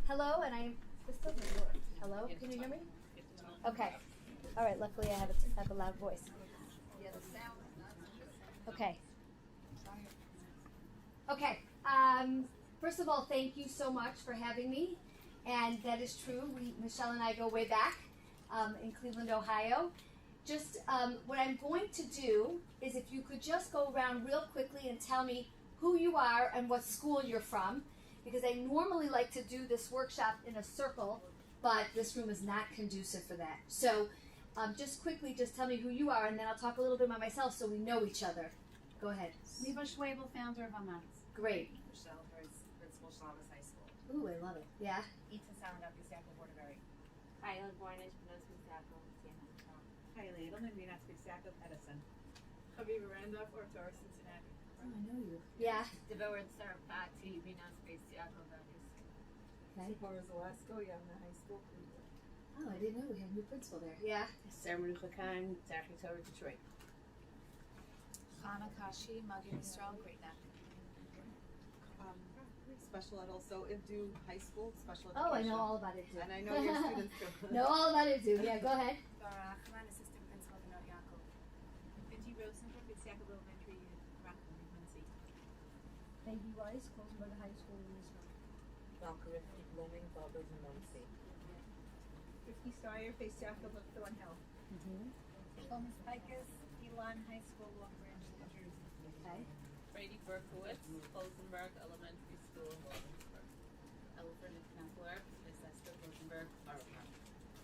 Hello, and this doesn't work. Hello, can you hear me? Okay. All right, luckily I have a loud voice. Okay. Okay. First of all, thank you so much for having me. And that is true. Michelle and I go way back in Cleveland, Ohio. Just what I'm going to do is if you could just go around real quickly and tell me who you are and what school you're from, because I normally like to do this workshop in a circle, but this room is not conducive for that. So just quickly, just tell me who you are, and then I'll talk a little bit about myself so we know each other. Go ahead. Liba Schwebel, founder of Amatz. Great. Salfer, principal Shabbos High School. Ooh, I love it. Yeah. Ita Sound up Yisako Waterbury. Kyla Gornish, Benos Misako, Siena. Kylie Edelman, Venus Bisako, Edison. Habiba Randolph, Ortor, Cincinnati. Oh, I know you. Yeah. Devour Sarapati, Benos Basiako, Vegas. Okay. Zipporah Zalesko, Yavna High School, Cleveland. Oh, I didn't know we had a new principal there. Yeah. Sarah Marucha Khan, Zachary Torah, Detroit. Chana Kashi, Magid Yisrael, Great Neck. Special ed also, IVDU High School, special education. Oh, I know all about it too. And I know your students too. Know all about it too. Yeah, go ahead. Barak, assistant principal of Benot Yaakov. Benji Rosenberg, Yaakov Elementary, Rockland, Muncie. Peggy Weiss, Colesburg High School in Israel. Valkyrie Blooming, Bubbles, and Muncie. 50 Sawyer, Face Yaakov of Thornhill. Thomas Pikus, Elon High School, Long Branch, New Jersey. Okay. Brady Berkowitz, Rosenberg Elementary School, Williamsburg. Elford Kessler, Necesta Rosenberg, Borough Park.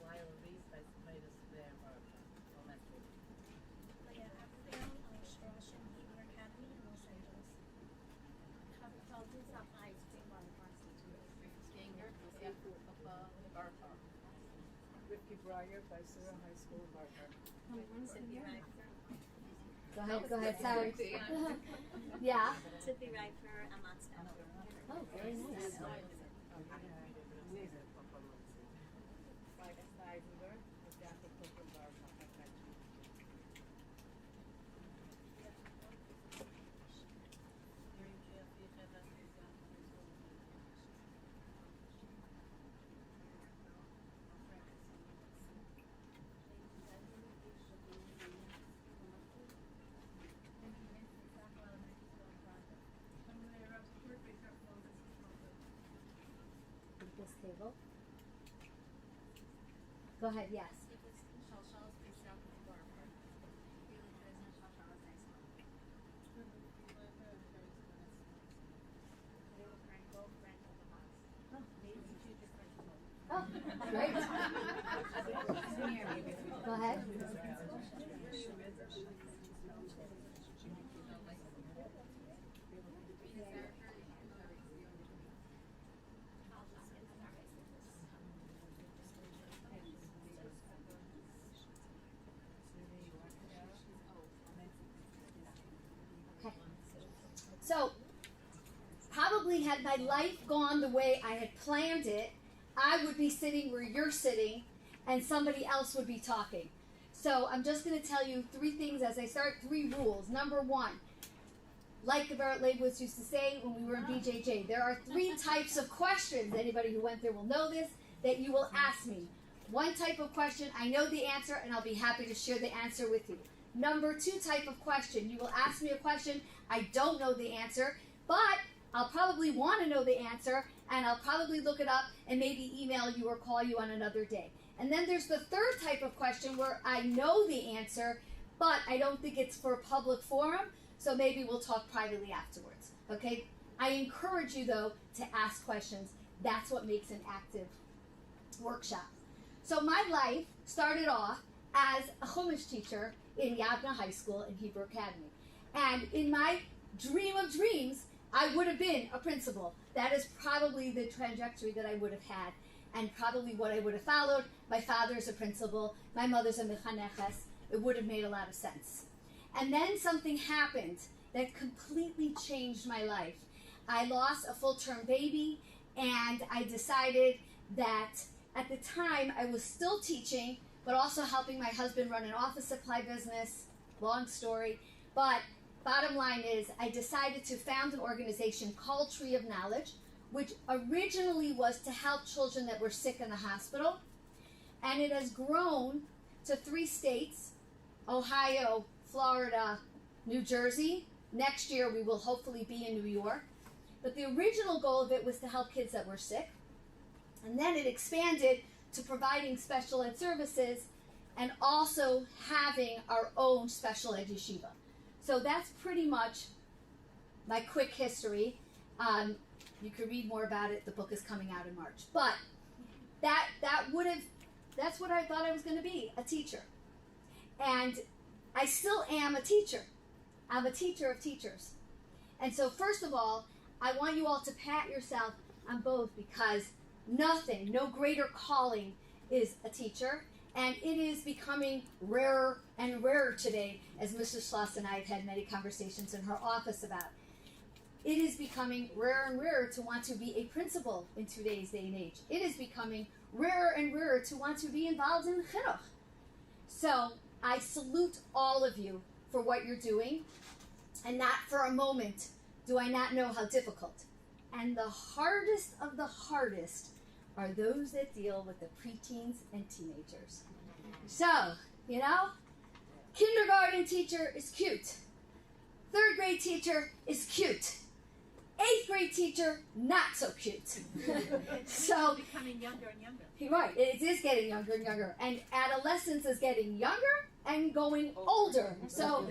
Lyle Reese, Vice Square, Borough Park, Elementary. Leah Abigail, Straussian, Hebrew Academy in Los Angeles. High School, Ganger, Joseph Papa, Borough Park. Rifki Breyer, Vicera High School, Barker. Cynthia Reifer. Go ahead, sorry. Yeah. Cynthia Reifer, Amatz, founder. Oh, very nice. Friday Seisenberg, Jacob Cooper, Borough Park. This table. Go ahead, yes. Oh, great. Go ahead. Okay. So, probably had my life gone the way I had planned it, I would be sitting where you're sitting and somebody else would be talking. So I'm just going to tell you 3 things as I start, 3 rules. Number 1, like the Barrett Leibowitz used to say when we were in BJJ, there are 3 types of questions, anybody who went there will know this, that you will ask me. 1 type of question, I know the answer and I'll be happy to share the answer with you. Number 2 type of question, you will ask me a question, I don't know the answer, but I'll probably want to know the answer, and I'll probably look it up and maybe email you or call you on another day. And then there's the 3rd type of question where I know the answer, but I don't think it's for a public forum, so maybe we'll talk privately afterwards. Okay? I encourage you, though, to ask questions. That's what makes an active workshop. So my life started off as a Chumash teacher in Yavna High School and Hebrew Academy. And in my dream of dreams, I would have been a principal. That is probably the trajectory that I would have had and probably what I would have followed. My father's a principal. My mother's a mechaneches. It would have made a lot of sense. And then something happened that completely changed my life. I lost a full-term baby, and I decided that at the time I was still teaching, but also helping my husband run an office supply business. Long story. But bottom line is I decided to found an organization called Tree of Knowledge, which originally was to help children that were sick in the hospital. And it has grown to 3 states, Ohio, Florida, New Jersey. Next year we will hopefully be in New York. But the original goal of it was to help kids that were sick. And then it expanded to providing special ed services and also having our own special ed yeshiva. So that's pretty much my quick history. You could read more about it. The book is coming out in March. But that's what I thought I was going to be, a teacher. And I still am a teacher. I'm a teacher of teachers. And so first of all, I want you all to pat yourself on both, because no greater calling is a teacher. And it is becoming rarer and rarer today, as Mrs. Schloss and I have had many conversations in her office about. It is becoming rarer and rarer to want to be a principal in today's day and age. It is becoming rarer and rarer to want to be involved in chinuch. So I salute all of you for what you're doing, and not for a moment do I not know how difficult. And the hardest of the hardest are those that deal with the preteens and teenagers. So, kindergarten teacher is cute. 3rd grade teacher is cute. 8th grade teacher, not so cute. So, becoming younger and younger. right, it is getting younger and younger. And adolescence is getting younger and going older. So,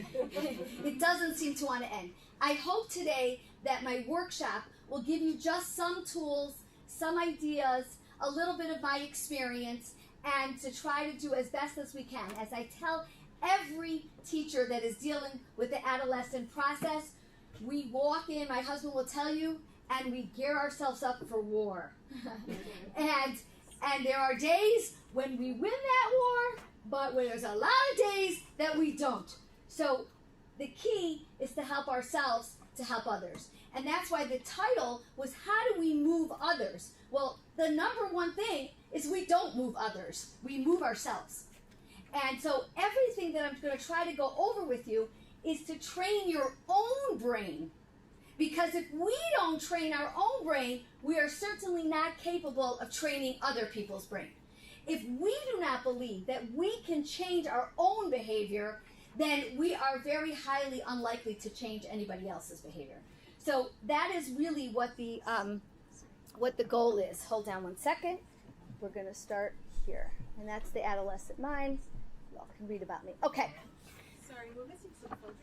it doesn't seem to want to end. I hope today that my workshop will give you just some tools, some ideas, a little bit of my experience, and to try to do as best as we can. As I tell every teacher that is dealing with the adolescent process, we walk in, my husband will tell you, and we gear ourselves up for war. and there are days when we win that war, but there's a lot of days that we don't. So the key is to help ourselves to help others. And that's why the title was, how do we move others? Well, the number one thing is we don't move others. We move ourselves. And so everything that I'm going to try to go over with you is to train your own brain. Because if we don't train our own brain, we are certainly not capable of training other people's brain. If we do not believe that we can change our own behavior, then we are very highly unlikely to change anybody else's behavior. So that is really what the goal is. Hold down one second. We're going to start here. And that's the adolescent mind. You all can read about me. Okay. Sorry, we're missing some folders.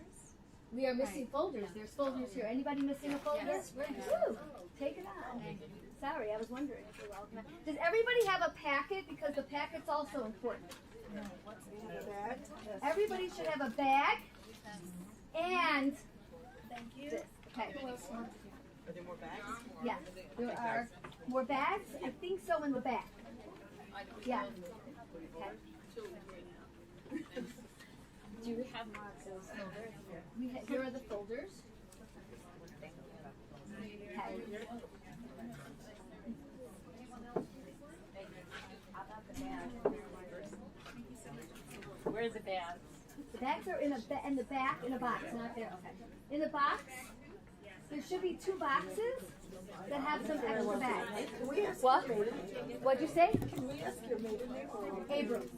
We are missing folders. There's folders here. Anybody missing a folder? Yes. Woo! Take it out. Sorry, I was wondering. Does everybody have a packet? Because the packet's also important. Everybody should have a bag. And Thank you. this. Okay. Are there more bags? Yeah, there are more bags. I think so in the back. Yeah. Okay. Do you have more of those folders? Here are the folders. Okay. Where's the bag? The bags are in the back in a box, not there. Okay. In the box, there should be 2 boxes that have some extra bags. Can we ask What? your maiden? What'd you say? Can we ask your maiden name? Abrams.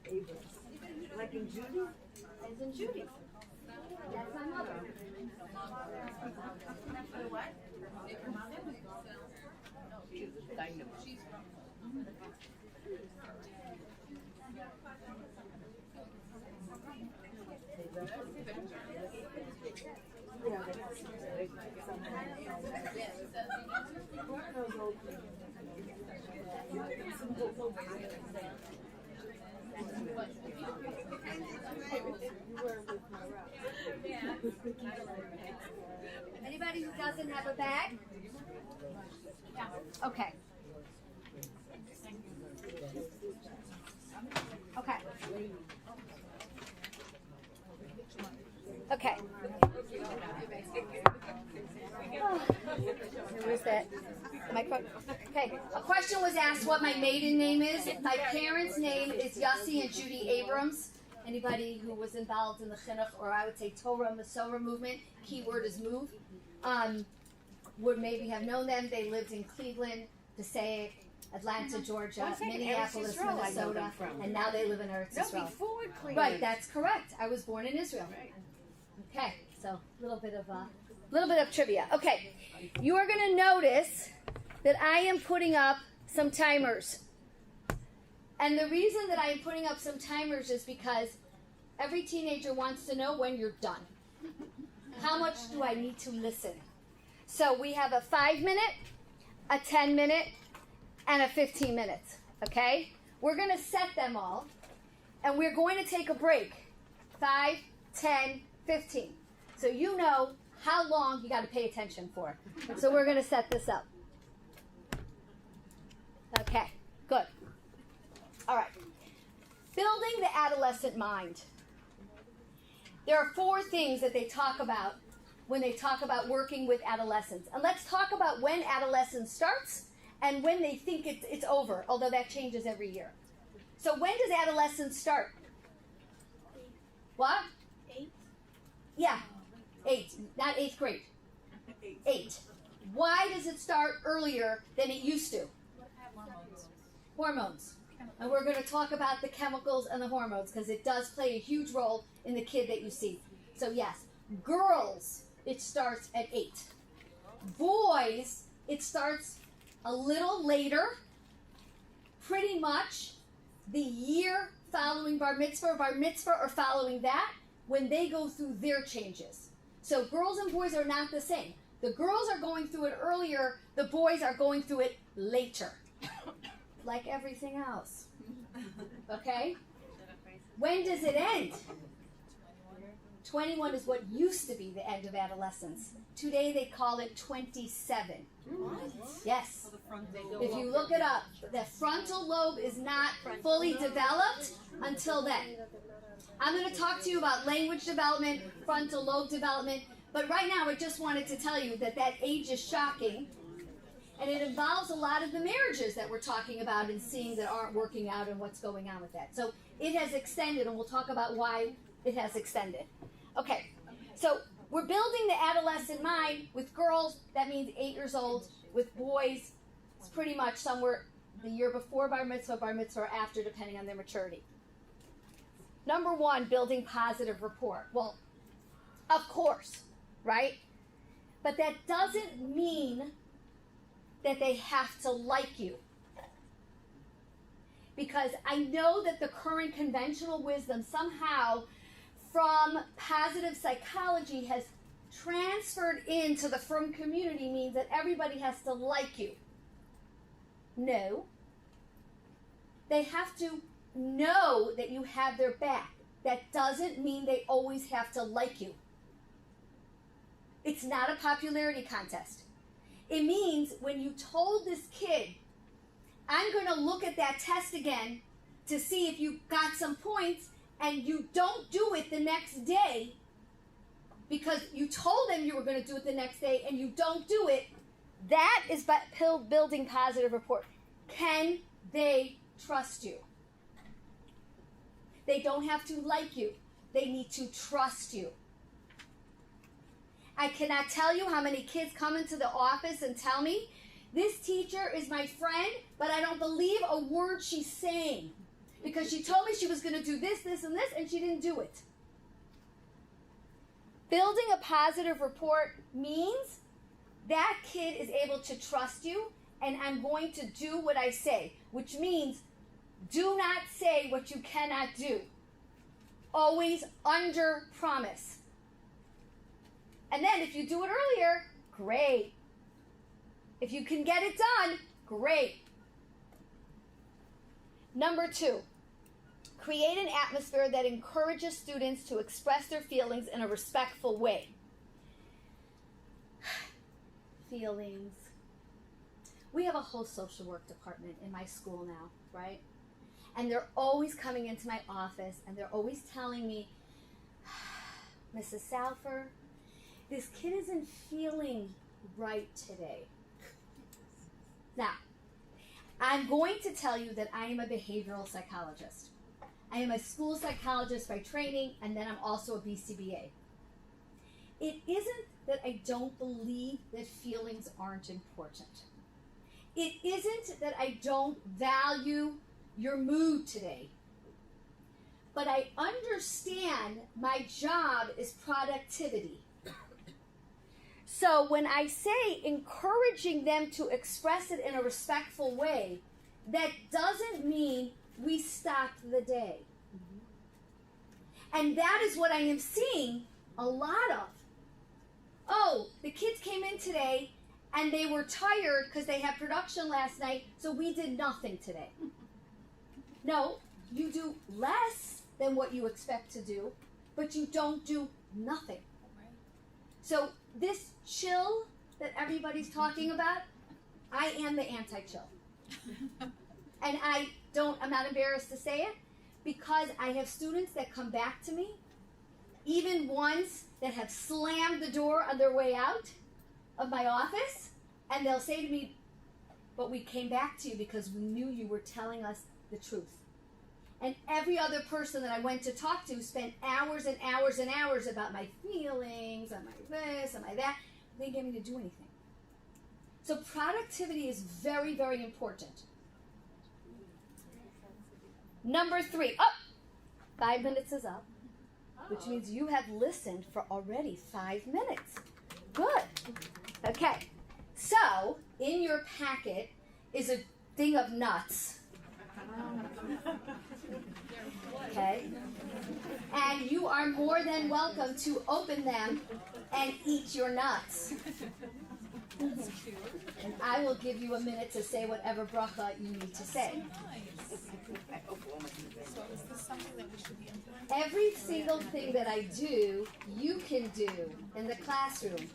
Abrams. Like in Judy? As in Judy. That's my mother. Anybody who doesn't have a bag? Okay. Okay. Okay. Where's that microphone? Okay. A question was asked what my maiden name is. My parents' name is Yossi and Judy Abrams. Anybody who was involved in the chinuch, or I would say Torah Masorah movement, key word is move. would maybe have known them. They lived in Cleveland, Passaic, Atlanta, Georgia, One second, Minneapolis, Eretz Yisrael I know Minnesota, them from. and now they live in Eretz No, Yisrael. before Cleveland. Right, that's correct. I was born in Israel. Okay, so a little bit of trivia. Okay, you are going to notice that I am putting up some timers. And the reason that I am putting up some timers is because every teenager wants to know when you're done. How much do I need to listen? So we have a 5-minute, a 10-minute, and a 15 minutes. Okay? We're going to set them all, and we're going to take a break. 5, 10, 15. So you know how long you got to pay attention for. So we're going to set this up. Okay, good. All right. Building the adolescent mind. There are 4 things that they talk about when they talk about working with adolescents. And let's talk about when adolescence starts and when they think it's over, although that changes every year. So when does adolescence start? What? 8. Yeah, 8, not 8th grade. 8. Why does it start earlier than it used to? Hormones. And we're going to talk about the chemicals and the hormones because it does play a huge role in the kid that you see. So yes, girls, it starts at 8. Boys, it starts a little later, pretty much the year following bar mitzvah or following that, when they go through their changes. So girls and boys are not the same. The girls are going through it earlier, the boys are going through it later. Like everything else. Okay? When does it end? 21 is what used to be the end of adolescence. Today they call it 27. What? Yes. If you look it up, the frontal lobe is not fully developed until then. I'm going to talk to you about language development, frontal lobe development, but right now I just wanted to tell you that age is shocking, and it involves a lot of the marriages that we're talking about and seeing that aren't working out and what's going on with that. So it has extended, and we'll talk about why it has extended. Okay, so we're building the adolescent mind. With girls, that means 8 years old. With boys, it's pretty much somewhere the year before bar mitzvah, or after, depending on their maturity. Number 1, building positive rapport. Well, of course, right? But that doesn't mean that they have to like you. Because I know that the current conventional wisdom somehow from positive psychology has transferred into the frum community means that everybody has to like you. No. They have to know that you have their back. That doesn't mean they always have to like you. It's not a popularity contest. It means when you told this kid, I'm going to look at that test again to see if you got some points, and you don't do it the next day because you told them you were going to do it the next day and you don't do it, that is building positive rapport. Can they trust you? They don't have to like you. They need to trust you. I cannot tell you how many kids come into the office and tell me, this teacher is my friend, but I don't believe a word she's saying because she told me she was going to do this, this, and this, and she didn't do it. Building a positive rapport means that kid is able to trust you, and I'm going to do what I say, which means do not say what you cannot do. Always under promise. And then if you do it earlier, great. If you can get it done, great. Number 2, create an atmosphere that encourages students to express their feelings in a respectful way. Feelings. We have a whole social work department in my school now, right? And they're always coming into my office and they're always telling me, Mrs. Salfer, this kid isn't feeling right today. Now, I'm going to tell you that I am a behavioral psychologist. I am a school psychologist by training, and then I'm also a BCBA. it isn't that I don't believe that feelings aren't important. It isn't that I don't value your mood today. But I understand my job is productivity. So when I say encouraging them to express it in a respectful way, that doesn't mean we stop the day. And that is what I am seeing a lot of. Oh, the kids came in today and they were tired because they had production last night, so we did nothing today. No, you do less than what you expect to do, but you don't do nothing. So this chill that everybody's talking about, I am the anti-chill. And I'm not embarrassed to say it, because I have students that come back to me, even ones that have slammed the door on their way out of my office, and they'll say to me, but we came back to you because we knew you were telling us the truth. And every other person that I went to talk to spent hours and hours and hours about my feelings, and my this, and my that. They didn't get me to do anything. So productivity is very, very important. Number 3. 5 minutes is up, which means you have listened for already 5 minutes. Good. Okay. So, in your packet is a thing of nuts. Okay? And you are more than welcome to open them and eat your nuts. And I will give you a minute to say whatever bracha you need to say. So is this something that we should be implementing? Every single thing that I do, you can do in the classroom.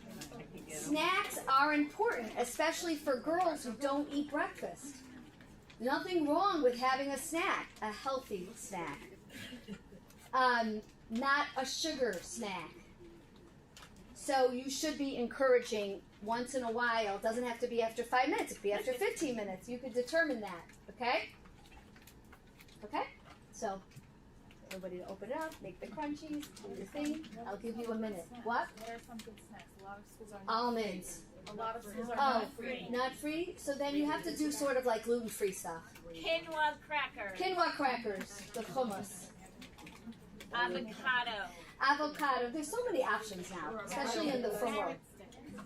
Snacks are important, especially for girls who don't eat breakfast. Nothing wrong with having a snack, a healthy snack. Not a sugar snack. So you should be encouraging once in a while. It doesn't have to be after 5 minutes. It could be after 15 minutes. You could determine that. Okay? Okay? So, everybody to open it up, make the crunchies, do your thing. I'll give you a minute. What? What are some good snacks? A lot of schools are Almonds. A lot of schools are Oh, not free. not free? So then you have to do sort of like gluten-free stuff. Quinoa crackers. Quinoa crackers, the hummus. Avocado. Avocado. There's so many options now, especially in the frum world.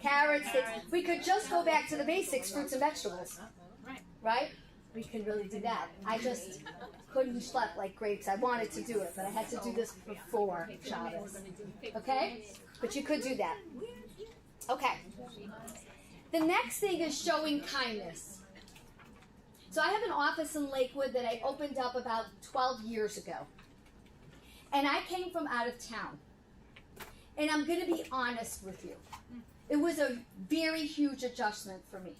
Carrots, sticks. We could just go back to the basics, fruits and vegetables. Right? We could really do that. I just couldn't schlep like grapes. I wanted to do it, but I had to do this before Shabbos. Okay? But you could do that. Okay. The next thing is showing kindness. So I have an office in Lakewood that I opened up about 12 years ago. And I came from out of town. And I'm going to be honest with you. It was a very huge adjustment for me,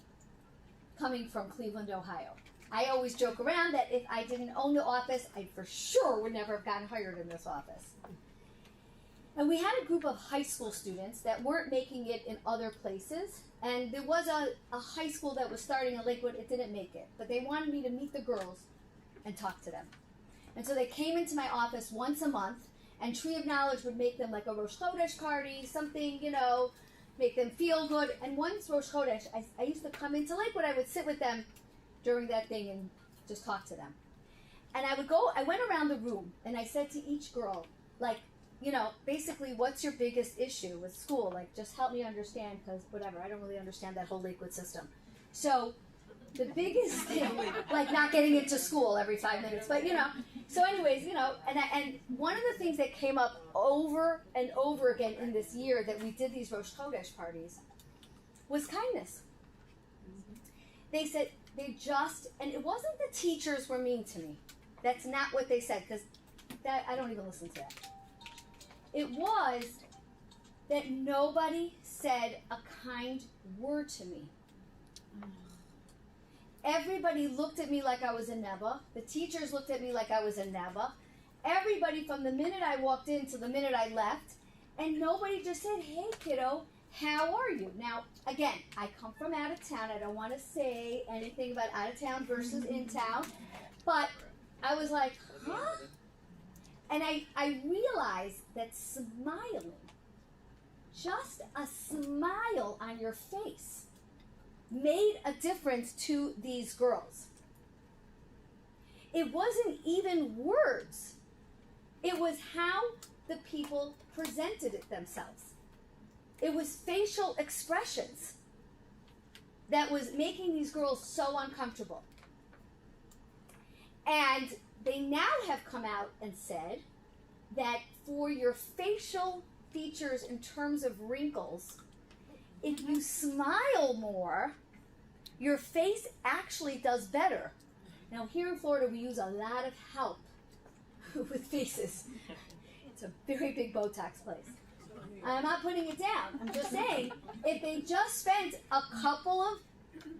coming from Cleveland, Ohio. I always joke around that if I didn't own the office, I for sure would never have gotten hired in this office. And we had a group of high school students that weren't making it in other places. And there was a high school that was starting in Lakewood. It didn't make it. But they wanted me to meet the girls and talk to them. And so they came into my office once a month. And Tree of Knowledge would make them like a Rosh Chodesh party, something, make them feel good. And once Rosh Chodesh, I used to come into Lakewood. I would sit with them during that thing and just talk to them. And I went around the room and I said to each girl, like, basically, what's your biggest issue with school? Like, just help me understand, because whatever, I don't really understand that whole Lakewood system. So, the biggest thing, like not getting into school every 5 minutes, but so anyways, and one of the things that came up over and over again in this year that we did these Rosh Chodesh parties was kindness. They said, and it wasn't the teachers were mean to me. That's not what they said, because I don't even listen to that. It was that nobody said a kind word to me. Everybody looked at me like I was a Neba. The teachers looked at me like I was a Neba. Everybody from the minute I walked in to the minute I left. And nobody just said, hey, kiddo, how are you? Now, again, I come from out of town. I don't want to say anything about out of town versus in town. But I was like, huh? And I realized that smiling, just a smile on your face made a difference to these girls. It wasn't even words. It was how the people presented it themselves. It was facial expressions that was making these girls so uncomfortable. And they now have come out and said that for your facial features in terms of wrinkles, if you smile more, your face actually does better. Now, here in Florida, we use a lot of help with faces. It's a very big Botox place. I'm not putting it down. I'm just saying, if they just spent a couple of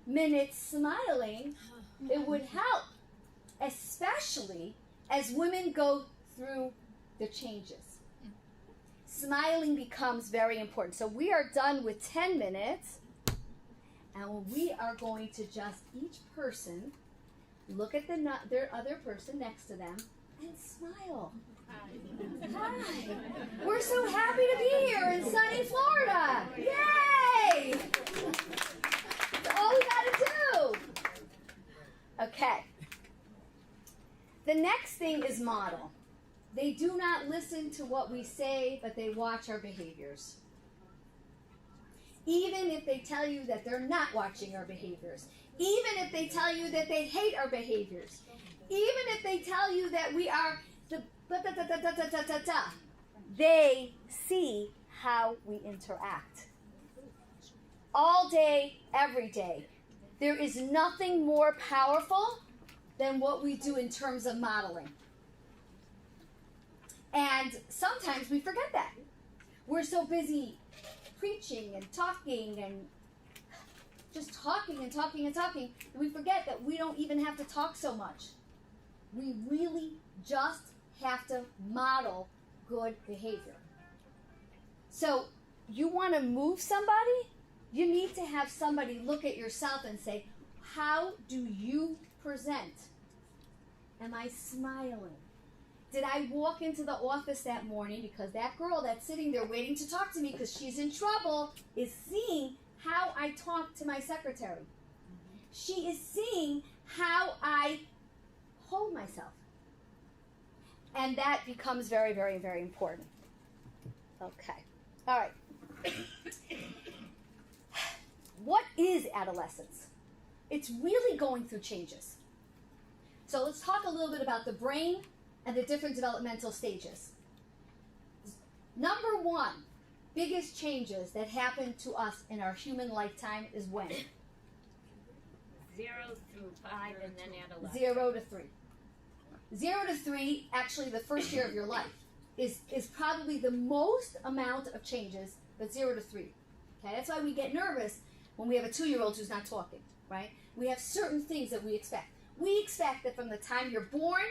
minutes smiling, it would help, especially as women go through the changes. Smiling becomes very important. So we are done with 10 minutes, and we are going to just, each person, look at their other person next to them and smile. Hi. We're so happy to be here in sunny Florida. Yay! That's all we gotta do. Okay. The next thing is model. They do not listen to what we say, but they watch our behaviors. Even if they tell you that they're not watching our behaviors. Even if they tell you that they hate our behaviors. Even if they tell you that we are the they see how we interact. All day, every day. There is nothing more powerful than what we do in terms of modeling. And sometimes we forget that. We're so busy preaching and talking and just talking and talking and talking, and we forget that we don't even have to talk so much. We really just have to model good behavior. So you want to move somebody? You need to have somebody look at yourself and say, how do you present? Am I smiling? Did I walk into the office that morning because that girl that's sitting there waiting to talk to me because she's in trouble is seeing how I talk to my secretary? She is seeing how I hold myself. And that becomes very, very, very important. Okay. All right. What is adolescence? It's really going through changes. So let's talk a little bit about the brain and the different developmental stages. Number one, biggest changes that happen to us in our human lifetime is when? 0 through 5 and then adolescence. 0 to 3. 0 to 3, actually the first year of your life, is probably the most amount of changes, but 0 to 3. Okay, that's why we get nervous when we have a 2-year-old who's not talking, right? We have certain things that we expect. We expect that from the time you're born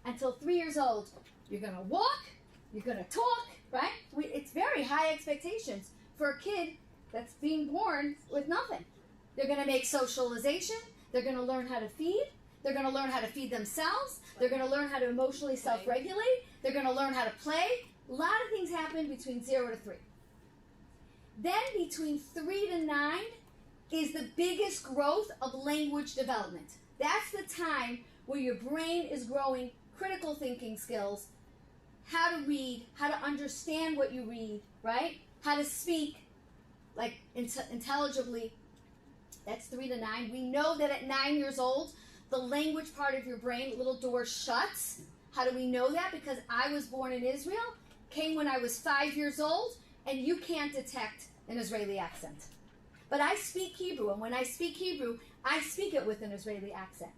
until 3 years old, you're going to walk, you're going to talk, right? It's very high expectations for a kid that's being born with nothing. They're going to make socialization. They're going to learn how to feed. They're going to learn how to feed themselves. They're going to learn how to emotionally self-regulate. They're going to learn how to play. A lot of things happen between 0 to 3. Then between 3 to 9 is the biggest growth of language development. That's the time where your brain is growing critical thinking skills, how to read, how to understand what you read, right? How to speak, like intelligibly. That's 3 to 9. We know that at 9 years old, the language part of your brain, little door shuts. How do we know that? Because I was born in Israel, came when I was 5 years old, and you can't detect an Israeli accent. But I speak Hebrew, and when I speak Hebrew, I speak it with an Israeli accent.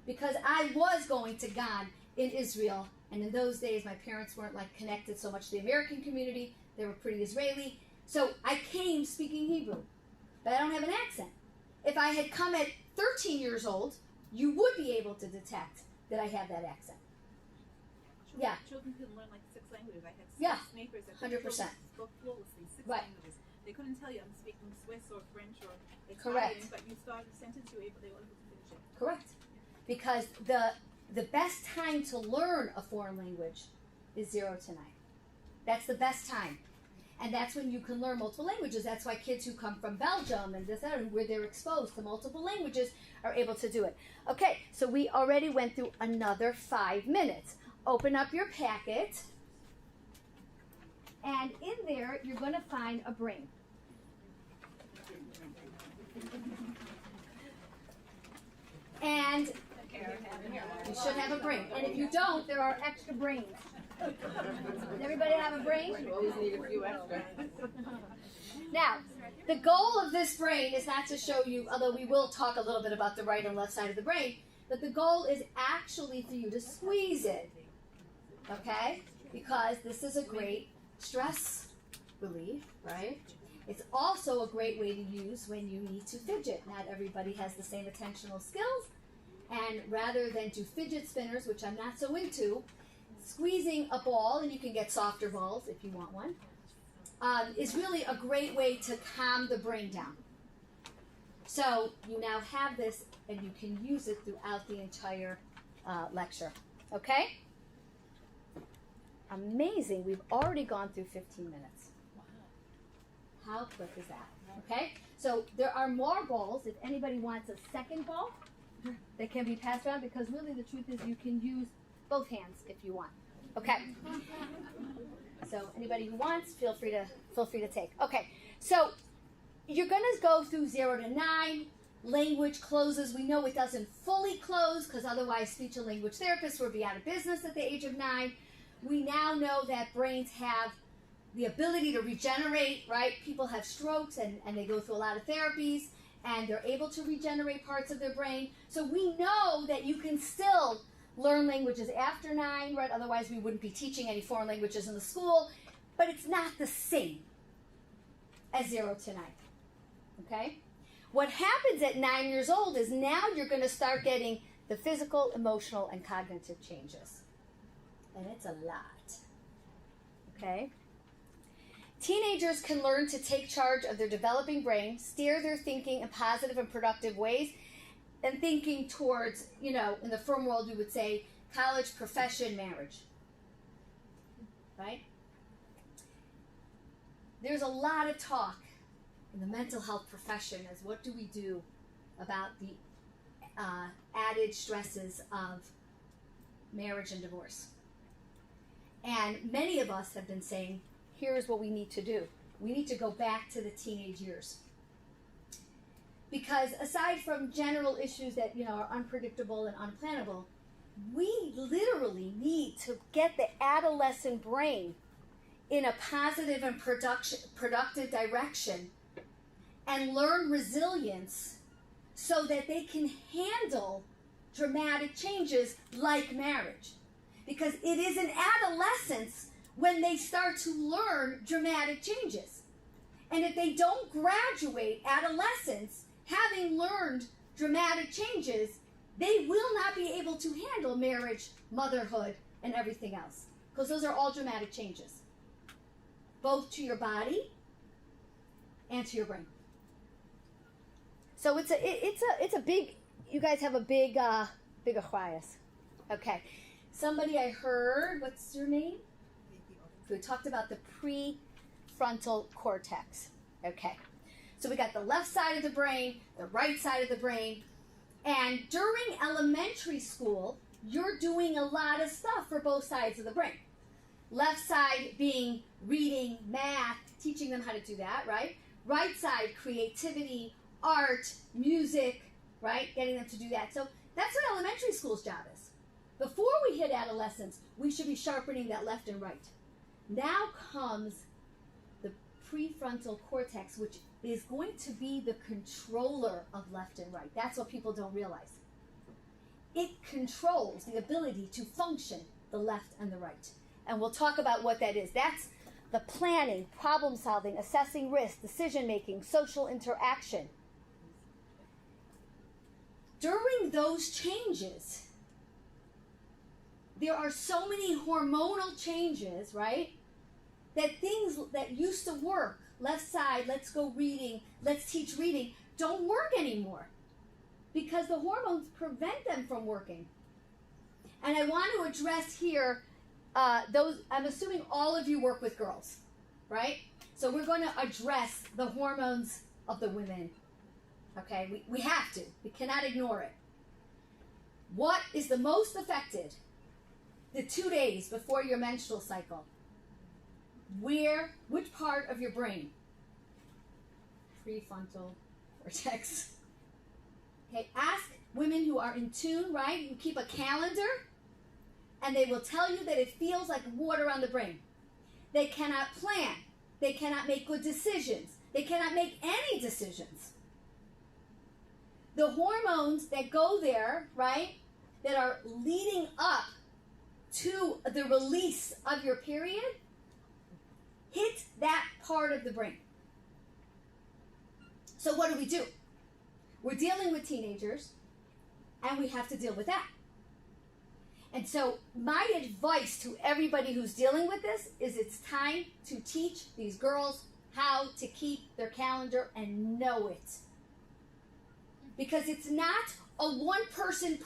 Because I was going to God in Israel, and in those days my parents weren't like connected so much to the American community. They were pretty Israeli. So I came speaking Hebrew, but I don't have an accent. If I had come at 13 years old, you would be able to detect that I have that accent. Yeah. Children can learn like 6 languages. I had 6 Yeah. neighbors that 100%. spoke flawlessly 6 Right. languages. They couldn't tell you I'm speaking Swiss or French or Italian, Correct. but you start a sentence, they were able to finish it. Correct. Because the best time to learn a foreign language is 0 to 9. That's the best time. And that's when you can learn multiple languages. That's why kids who come from Belgium and this and where they're exposed to multiple languages are able to do it. Okay, so we already went through another 5 minutes. Open up your packet. And in there, you're going to find a brain. And you should have a brain. And if you don't, there are extra brains. Does everybody have a brain? You always need a few extra. Now, the goal of this brain is not to show you, although we will talk a little bit about the right and left side of the brain, but the goal is actually for you to squeeze it. Okay? Because this is a great stress relief, right? It's also a great way to use when you need to fidget. Not everybody has the same attentional skills. And rather than do fidget spinners, which I'm not so into, squeezing a ball, and you can get softer balls if you want one, is really a great way to calm the brain down. So you now have this, and you can use it throughout the entire lecture. Okay? Amazing. We've already gone through 15 minutes. How quick is that? Okay? So there are more balls. If anybody wants a second ball that can be passed around, because really the truth is you can use both hands if you want. Okay? So anybody who wants, feel free to take. Okay. So you're going to go through 0 to 9. Language closes. We know it doesn't fully close because otherwise speech and language therapists would be out of business at the age of 9. We now know that brains have the ability to regenerate, right? People have strokes and they go through a lot of therapies and they're able to regenerate parts of their brain. So we know that you can still learn languages after 9, right? Otherwise we wouldn't be teaching any foreign languages in the school, but it's not the same as 0 to 9, okay? What happens at 9 years old is now you're going to start getting the physical, emotional, and cognitive changes. And it's a lot, okay? Teenagers can learn to take charge of their developing brain, steer their thinking in positive and productive ways, and thinking towards, in the firm world we would say college, profession, marriage, right? There's a lot of talk in the mental health profession as what do we do about the added stresses of marriage and divorce. And many of us have been saying, here's what we need to do. We need to go back to the teenage years. Because aside from general issues that, are unpredictable and unplannable, we literally need to get the adolescent brain in a positive and productive direction and learn resilience so that they can handle dramatic changes like marriage. Because it is in adolescence when they start to learn dramatic changes. And if they don't graduate adolescence having learned dramatic changes, they will not be able to handle marriage, motherhood, and everything else. Because those are all dramatic changes. Both to your body and to your brain. So it's a big, you guys have a big achayas. Okay. Somebody I heard, what's your name? We talked about the prefrontal cortex. Okay. So we got the left side of the brain, the right side of the brain. And during elementary school, you're doing a lot of stuff for both sides of the brain. Left side being reading, math, teaching them how to do that, right? Right side, creativity, art, music, right? Getting them to do that. So that's what elementary school's job is. Before we hit adolescence, we should be sharpening that left and right. Now comes the prefrontal cortex, which is going to be the controller of left and right. That's what people don't realize. It controls the ability to function the left and the right. And we'll talk about what that is. That's the planning, problem solving, assessing risk, decision making, social interaction. During those changes, there are so many hormonal changes, right? That things that used to work, left side, let's go reading, let's teach reading, don't work anymore. Because the hormones prevent them from working. And I want to address here, I'm assuming all of you work with girls. right? So we're going to address the hormones of the women. Okay, we have to. We cannot ignore it. What is the most affected? The 2 days before your menstrual cycle. Which part of your brain? Prefrontal cortex. Okay, ask women who are in tune, right? You keep a calendar, and they will tell you that it feels like water on the brain. They cannot plan. They cannot make good decisions. They cannot make any decisions. The hormones that go there, right, that are leading up to the release of your period, hit that part of the brain. So what do? We're dealing with teenagers, and we have to deal with that. And so my advice to everybody who's dealing with this is it's time to teach these girls how to keep their calendar and know it. Because it's not a one-person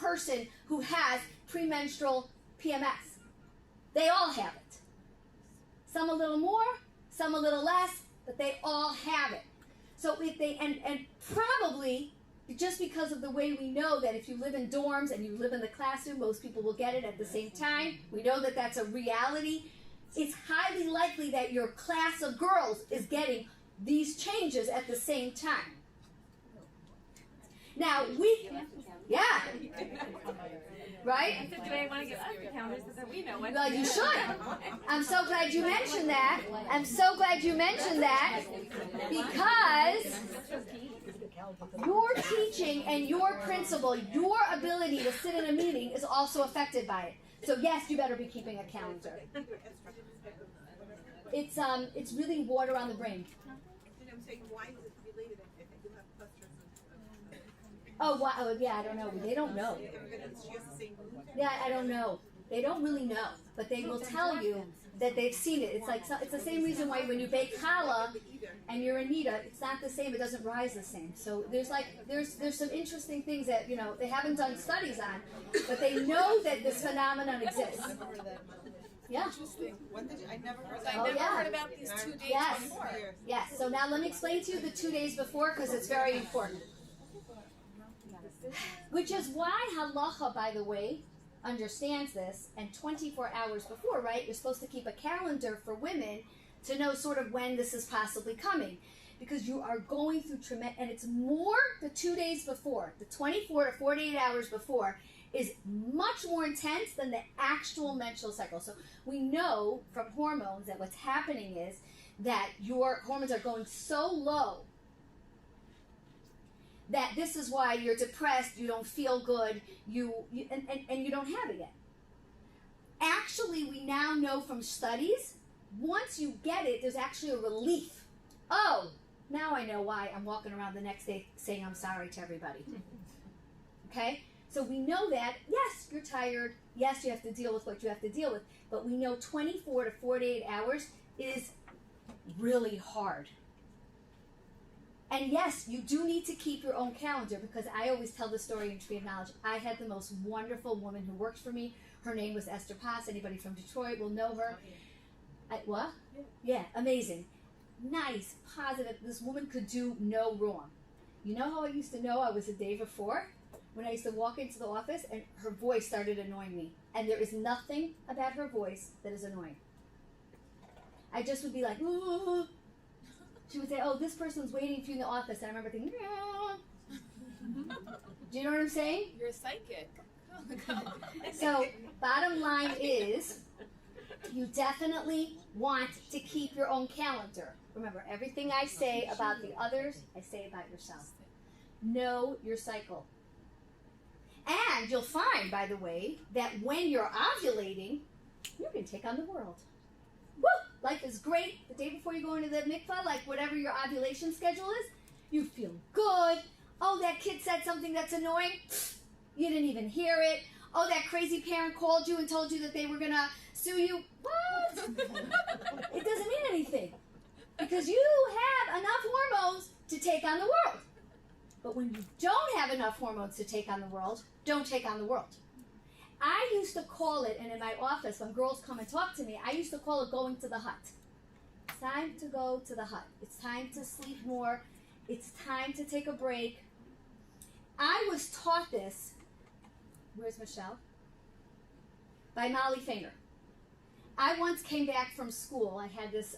who has premenstrual PMS. They all have it. Some a little more, some a little less, but they all have it. So if they, and probably just because of the way we know that if you live in dorms and you live in the classroom, most people will get it at the same time. We know that that's a reality. It's highly likely that your class of girls is getting these changes at the same time. Now, yeah, right? I said, do I want to give us the calendars so that we know what Well, you should. I'm so glad you mentioned that. I'm so glad you mentioned that because your teaching and your principal, your ability to sit in a meeting is also affected by it. So yes, you better be keeping a calendar. It's really water on the brain. And I'm saying, why is it related if you have clusters of Oh, wow. Oh, yeah, I don't know. They don't know. she has the same mood? Yeah, I don't know. They don't really know, but they will tell you that they've seen it. It's the same reason why when you bake challah and you're Anita, it's not the same. It doesn't rise the same. So there's some interesting things that they haven't done studies on, but they know that this phenomenon exists. Yeah. When did I never heard Oh, yeah. heard about these 2 days Yes. before. Yes. So now let me explain to you the 2 days before because it's very important. Which is why halacha, by the way, understands this, and 24 hours before, right, you're supposed to keep a calendar for women to know sort of when this is possibly coming. Because you are going through tremendous, and it's more the 2 days before, the 24 to 48 hours before is much more intense than the actual menstrual cycle. So we know from hormones that what's happening is that your hormones are going so low that this is why you're depressed, you don't feel good, and you don't have it yet. Actually, we now know from studies, once you get it, there's actually a relief. Oh, now I know why I'm walking around the next day saying I'm sorry to everybody. Okay? So we know that, yes, you're tired, yes, you have to deal with what you have to deal with, but we know 24 to 48 hours is really hard. And yes, you do need to keep your own calendar because I always tell the story in Tree of Knowledge. I had the most wonderful woman who worked for me. Her name was Esther Potts. Anybody from Detroit will know her. What? Yeah, amazing. Nice, positive. This woman could do no wrong. You know how I used to know I was a day before? When I used to walk into the office and her voice started annoying me. And there is nothing about her voice that is annoying. I just would be like, ooh. She would say, oh, this person's waiting for you in the office. And I remember thinking, do you know what I'm saying? You're a psychic. So, bottom line is, you definitely want to keep your own calendar. Remember, everything I say about the others, I say about yourself. Know your cycle. And you'll find, by the way, that when you're ovulating, you can take on the world. Woo! Life is great. The day before you go into the mikvah, like whatever your ovulation schedule is, you feel good. Oh, that kid said something that's annoying. You didn't even hear it. Oh, that crazy parent called you and told you that they were going to sue you. What? It doesn't mean anything. Because you have enough hormones to take on the world. But when you don't have enough hormones to take on the world, don't take on the world. I used to call it, and in my office, when girls come and talk to me, I used to call it going to the hut. time to go to the hut. It's time to sleep more. It's time to take a break. I was taught this, where's Michelle? By Molly Fainer. I once came back from school. I had this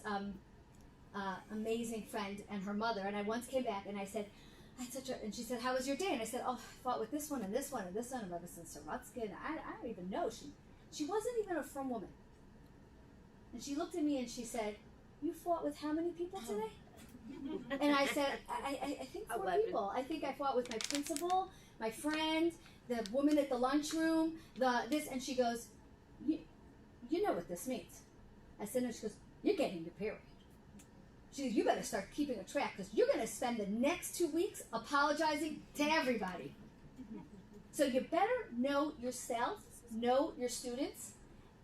amazing friend and her mother, and I once came back and I said, and she said, how was your day? And I said, oh, I fought with this one and this one and this one, and Rebbetzin Saratsky, and I don't even know. She wasn't even a frum woman. And she looked at me and she said, you fought with how many people today? And I said, I think 4 people. I think I fought with my principal, my friend, the woman at the lunchroom, this, and she goes, you know what this means. I said, no. She goes, you're getting your period. She goes, you better start keeping a track because you're going to spend the next 2 weeks apologizing to everybody. So you better know yourself, know your students,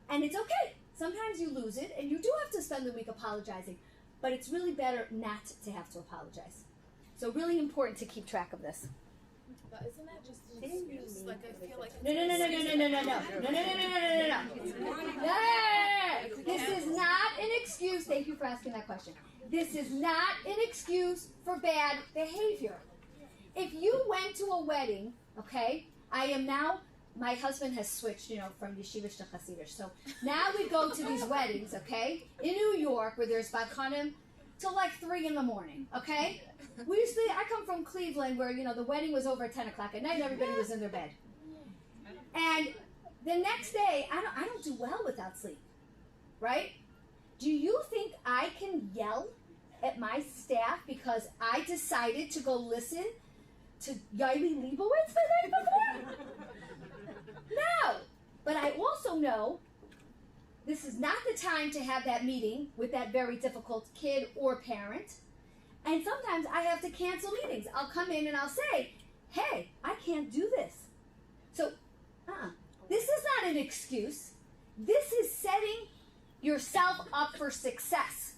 and it's okay. Sometimes you lose it, and you do have to spend the week apologizing, but it's really better not to have to apologize. So really important to keep track of this. But isn't that just an excuse? Like, I feel like No. This is not an excuse. Thank you for asking that question. This is not an excuse for bad behavior. If you went to a wedding, okay, my husband has switched, from yeshivish to chassidish. So now we go to these weddings, okay, in New York where there's balkonim till like 3 a.m, okay? I come from Cleveland where, the wedding was over at 10 o'clock at night and everybody was in their bed. And the next day, I don't do well without sleep, right? Do you think I can yell at my staff because I decided to go listen to Yaeli Leibowitz the night before? No. But I also know this is not the time to have that meeting with that very difficult kid or parent. And sometimes I have to cancel meetings. I'll come in and I'll say, hey, I can't do this. So, this is not an excuse. This is setting yourself up for success.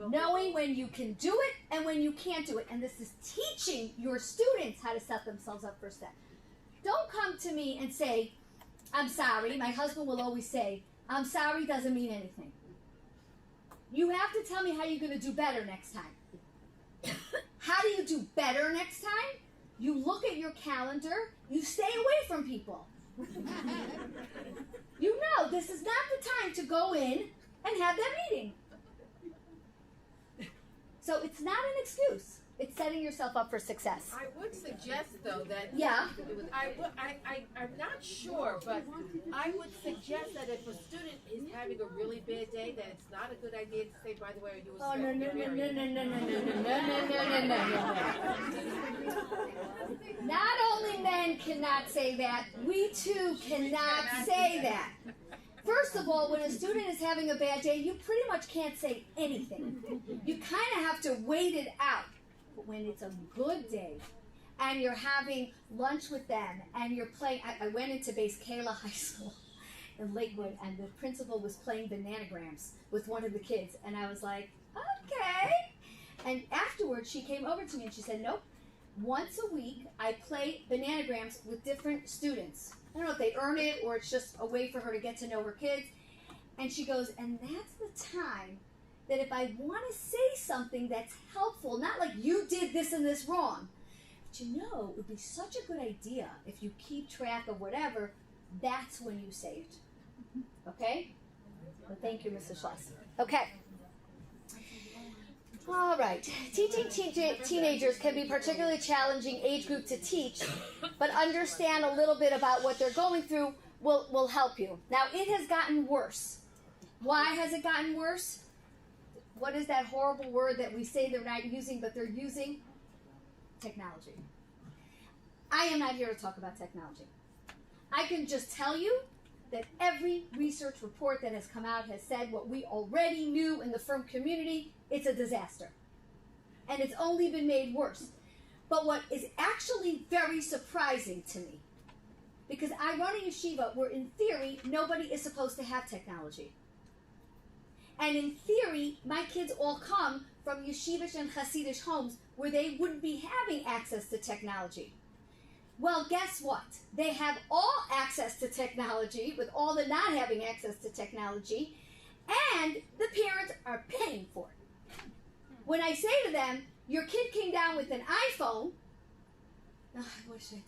Knowing when you can do it and when you can't do it. And this is teaching your students how to set themselves up for success. Don't come to me and say, I'm sorry. My husband will always say, I'm sorry doesn't mean anything. You have to tell me how you're going to do better next time. How do you do better next time? You look at your calendar. You stay away from people. You know this is not the time to go in and have that meeting. So it's not an excuse. It's setting yourself up for success. I would suggest, though, that Yeah. I'm not sure, but I would suggest that if a student is having a really bad day, that it's not a good idea to say, by the way, are you Oh, no. Not only men cannot say that, we too cannot say that. First of all, when a student is having a bad day, you pretty much can't say anything. You kind of have to wait it out. But when it's a good day, and you're having lunch with them, and you're playing, I went into Base Kayla High School in Lakewood, and the principal was playing bananagrams with one of the kids, and I was like, okay. And afterwards, she came over to me and she said, nope, once a week, I play bananagrams with different students. I don't know if they earn it or it's just a way for her to get to know her kids. And she goes, and that's the time that if I want to say something that's helpful, not like you did this and this wrong, but it would be such a good idea if you keep track of whatever, that's when you say it. Okay? Well, thank you, Mrs. Schloss. Okay. All right. Teaching teenagers can be a particularly challenging age group to teach, but understand a little bit about what they're going through will help you. Now, it has gotten worse. Why has it gotten worse? What is that horrible word that we say they're not using, but they're using? Technology. I am not here to talk about technology. I can just tell you that every research report that has come out has said what we already knew in the firm community. It's a disaster. And it's only been made worse. But what is actually very surprising to me, because I run a yeshiva where in theory nobody is supposed to have technology. And in theory, my kids all come from yeshivish and chassidish homes where they wouldn't be having access to technology. Well, guess what? They have all access to technology with all the not having access to technology. and the parents are paying for it. When I say to them, your kid came down with an iPhone, what should I do?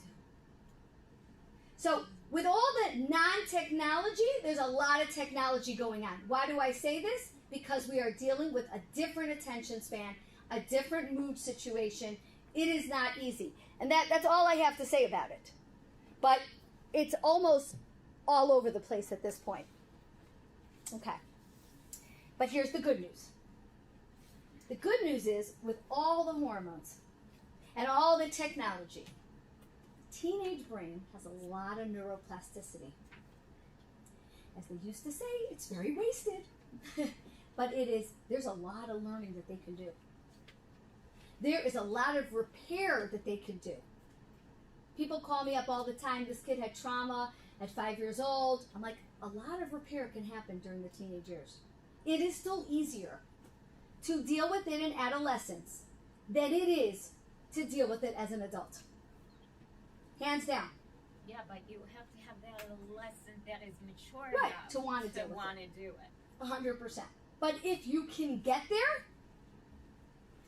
So with all the non-technology, there's a lot of technology going on. Why do I say this? Because we are dealing with a different attention span, a different mood situation. It is not easy. And that's all I have to say about it. But it's almost all over the place at this point. Okay. But here's the good news. The good news is, with all the hormones and all the technology, teenage brain has a lot of neuroplasticity. As they used to say, it's very wasted. But there's a lot of learning that they can do. There is a lot of repair that they can do. People call me up all the time, this kid had trauma at 5 years old. I'm like, a lot of repair can happen during the teenage years. It is still easier to deal with it in adolescence than it is to deal with it as an adult. Hands down. Yeah, but you have to have that adolescent that is mature Right, enough to want to do it. 100%. But if you can get there,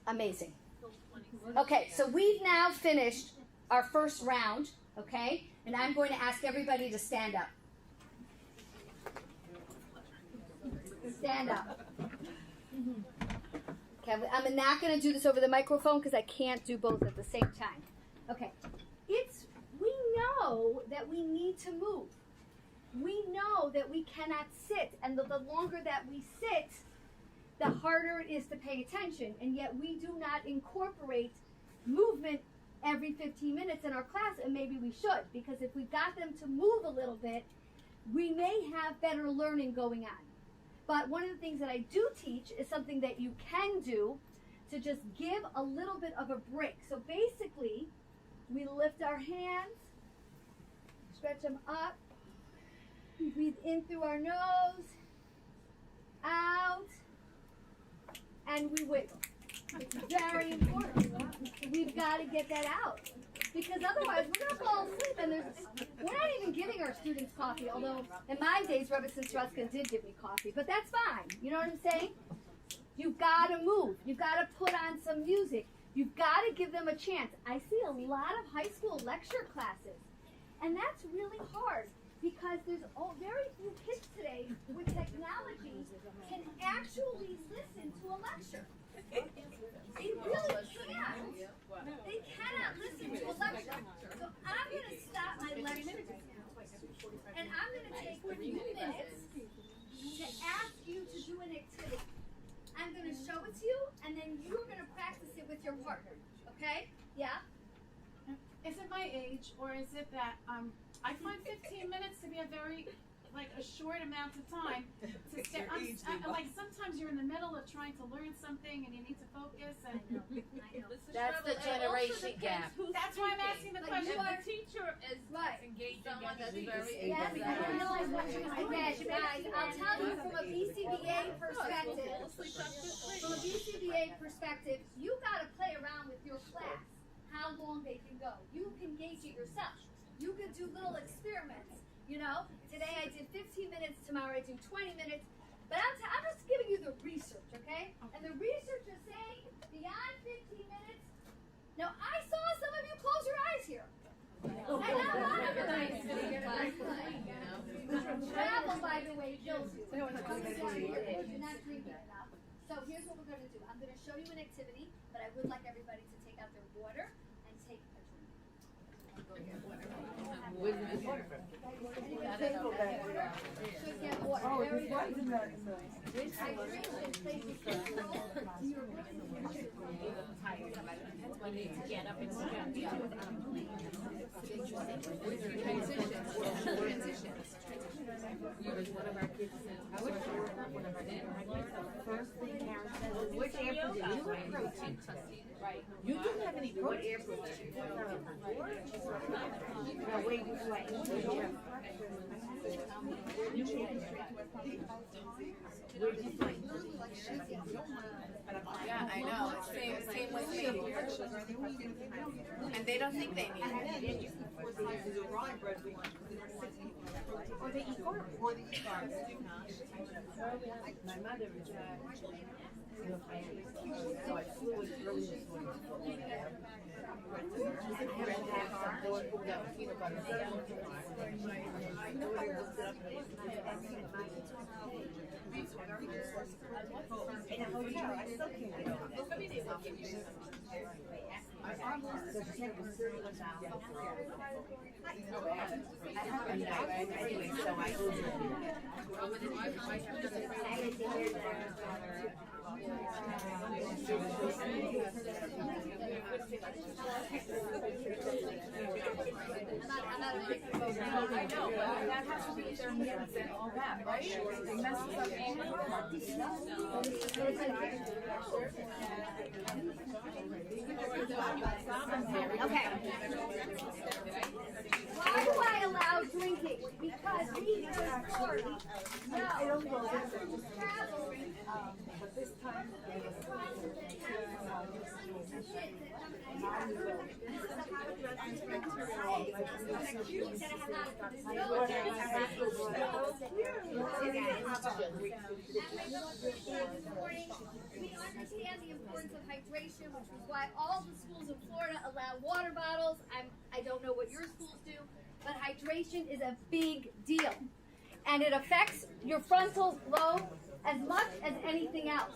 amazing. Okay, so we've now finished our first round, okay? And I'm going to ask everybody to stand up. Stand up. Okay, I'm not going to do this over the microphone because I can't do both at the same time. Okay, we know that we need to move. We know that we cannot sit, and the longer that we sit, the harder it is to pay attention, and yet we do not incorporate movement every 15 minutes in our class, and maybe we should, because if we got them to move a little bit, we may have better learning going on. But one of the things that I do teach is something that you can do to just give a little bit of a break. So basically, we lift our hands, stretch them up, we breathe in through our nose, out, and we wiggle. It's very important. We've got to get that out. Because otherwise, we're going to fall asleep, and we're not even giving our students coffee, although in my days, Rebbetzin Struskin did give me coffee, but that's fine. You know what I'm saying? You've got to move. You've got to put on some music. You've got to give them a chance. I see a lot of high school lecture classes, and that's really hard because there's very few kids today with technology can actually listen to a lecture. They really can't. They cannot listen to a lecture. So I'm going to stop my lecture and I'm going to take a few minutes to ask you to do an activity. I'm going to show it to you, and then you're going to practice it with your partner. Okay? Yeah? Is it my age, or is it that I find 15 minutes to be a very, a short amount of time to stay. Sometimes you're in the middle of trying to learn something and you need to focus. And That's the generation gap. that's why I'm asking the question. If the teacher is Right. engaged Someone that's very Yes, able. again, guys, I'll tell you from a BCBA perspective. From a BCBA perspective, you got to play around with your class, how long they can go. You can gauge it yourself. You can do little experiments. You know, today I did 15 minutes, tomorrow I do 20 minutes. But I'm just giving you the research, okay? And the research is saying beyond 15 minutes. Now, I saw some of you close your eyes here. And not a lot of you. Travel, by the way, kills you. You're not drinking enough. So here's what we're going to do. I'm going to show you an activity, but I would like everybody to take out their water and take a drink. Should get water. Very good. Hydration plays a key role in your relationship. I need to get up and stand. One of our kids says, first thing Karen says, which airport did you approach? Right. You didn't have any what airport did you no, wait, Yeah, I know. Same with me. And they don't think they need it. Or the e-card. My mother is so I flew in early this morning. I have to have some door peanut butter. My daughter looked it up in a hotel. I still can't get over that. I almost so she had to sit down. I have a night anyway, so I go I know, but that has to be their kids and all that, right? It messes up Okay. Why do I allow drinking? Because we in Florida know travel. But this time, We understand the importance of hydration, which is why all the schools in Florida allow water bottles. I don't know what your schools do, but hydration is a big deal. And it affects your frontal lobe as much as anything else.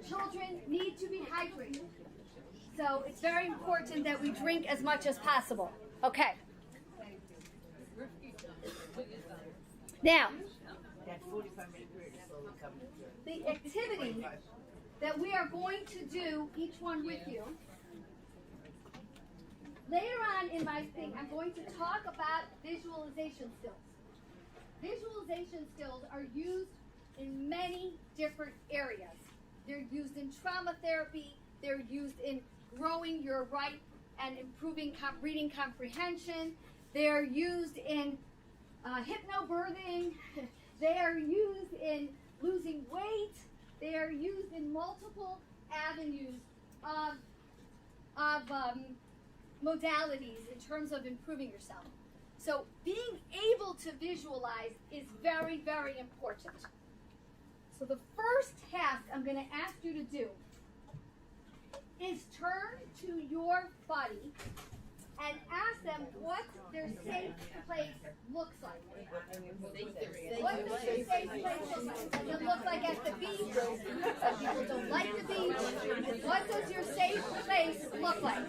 Children need to be hydrated. So it's very important that we drink as much as possible. Okay. Now, that 45-minute period is slowly coming. the activity that we are going to do, each one with you. Later on in my thing, I'm going to talk about visualization skills. Visualization skills are used in many different areas. They're used in trauma therapy. They're used in growing your right and improving reading comprehension. They're used in hypnobirthing. They are used in losing weight. They are used in multiple avenues of modalities in terms of improving yourself. So being able to visualize is very, very important. So the first task I'm going to ask you to do is turn to your buddy and ask them what their safe place looks like. What does your safe place look like? Does it look like at the beach? Some people don't like the beach. What does your safe place look like?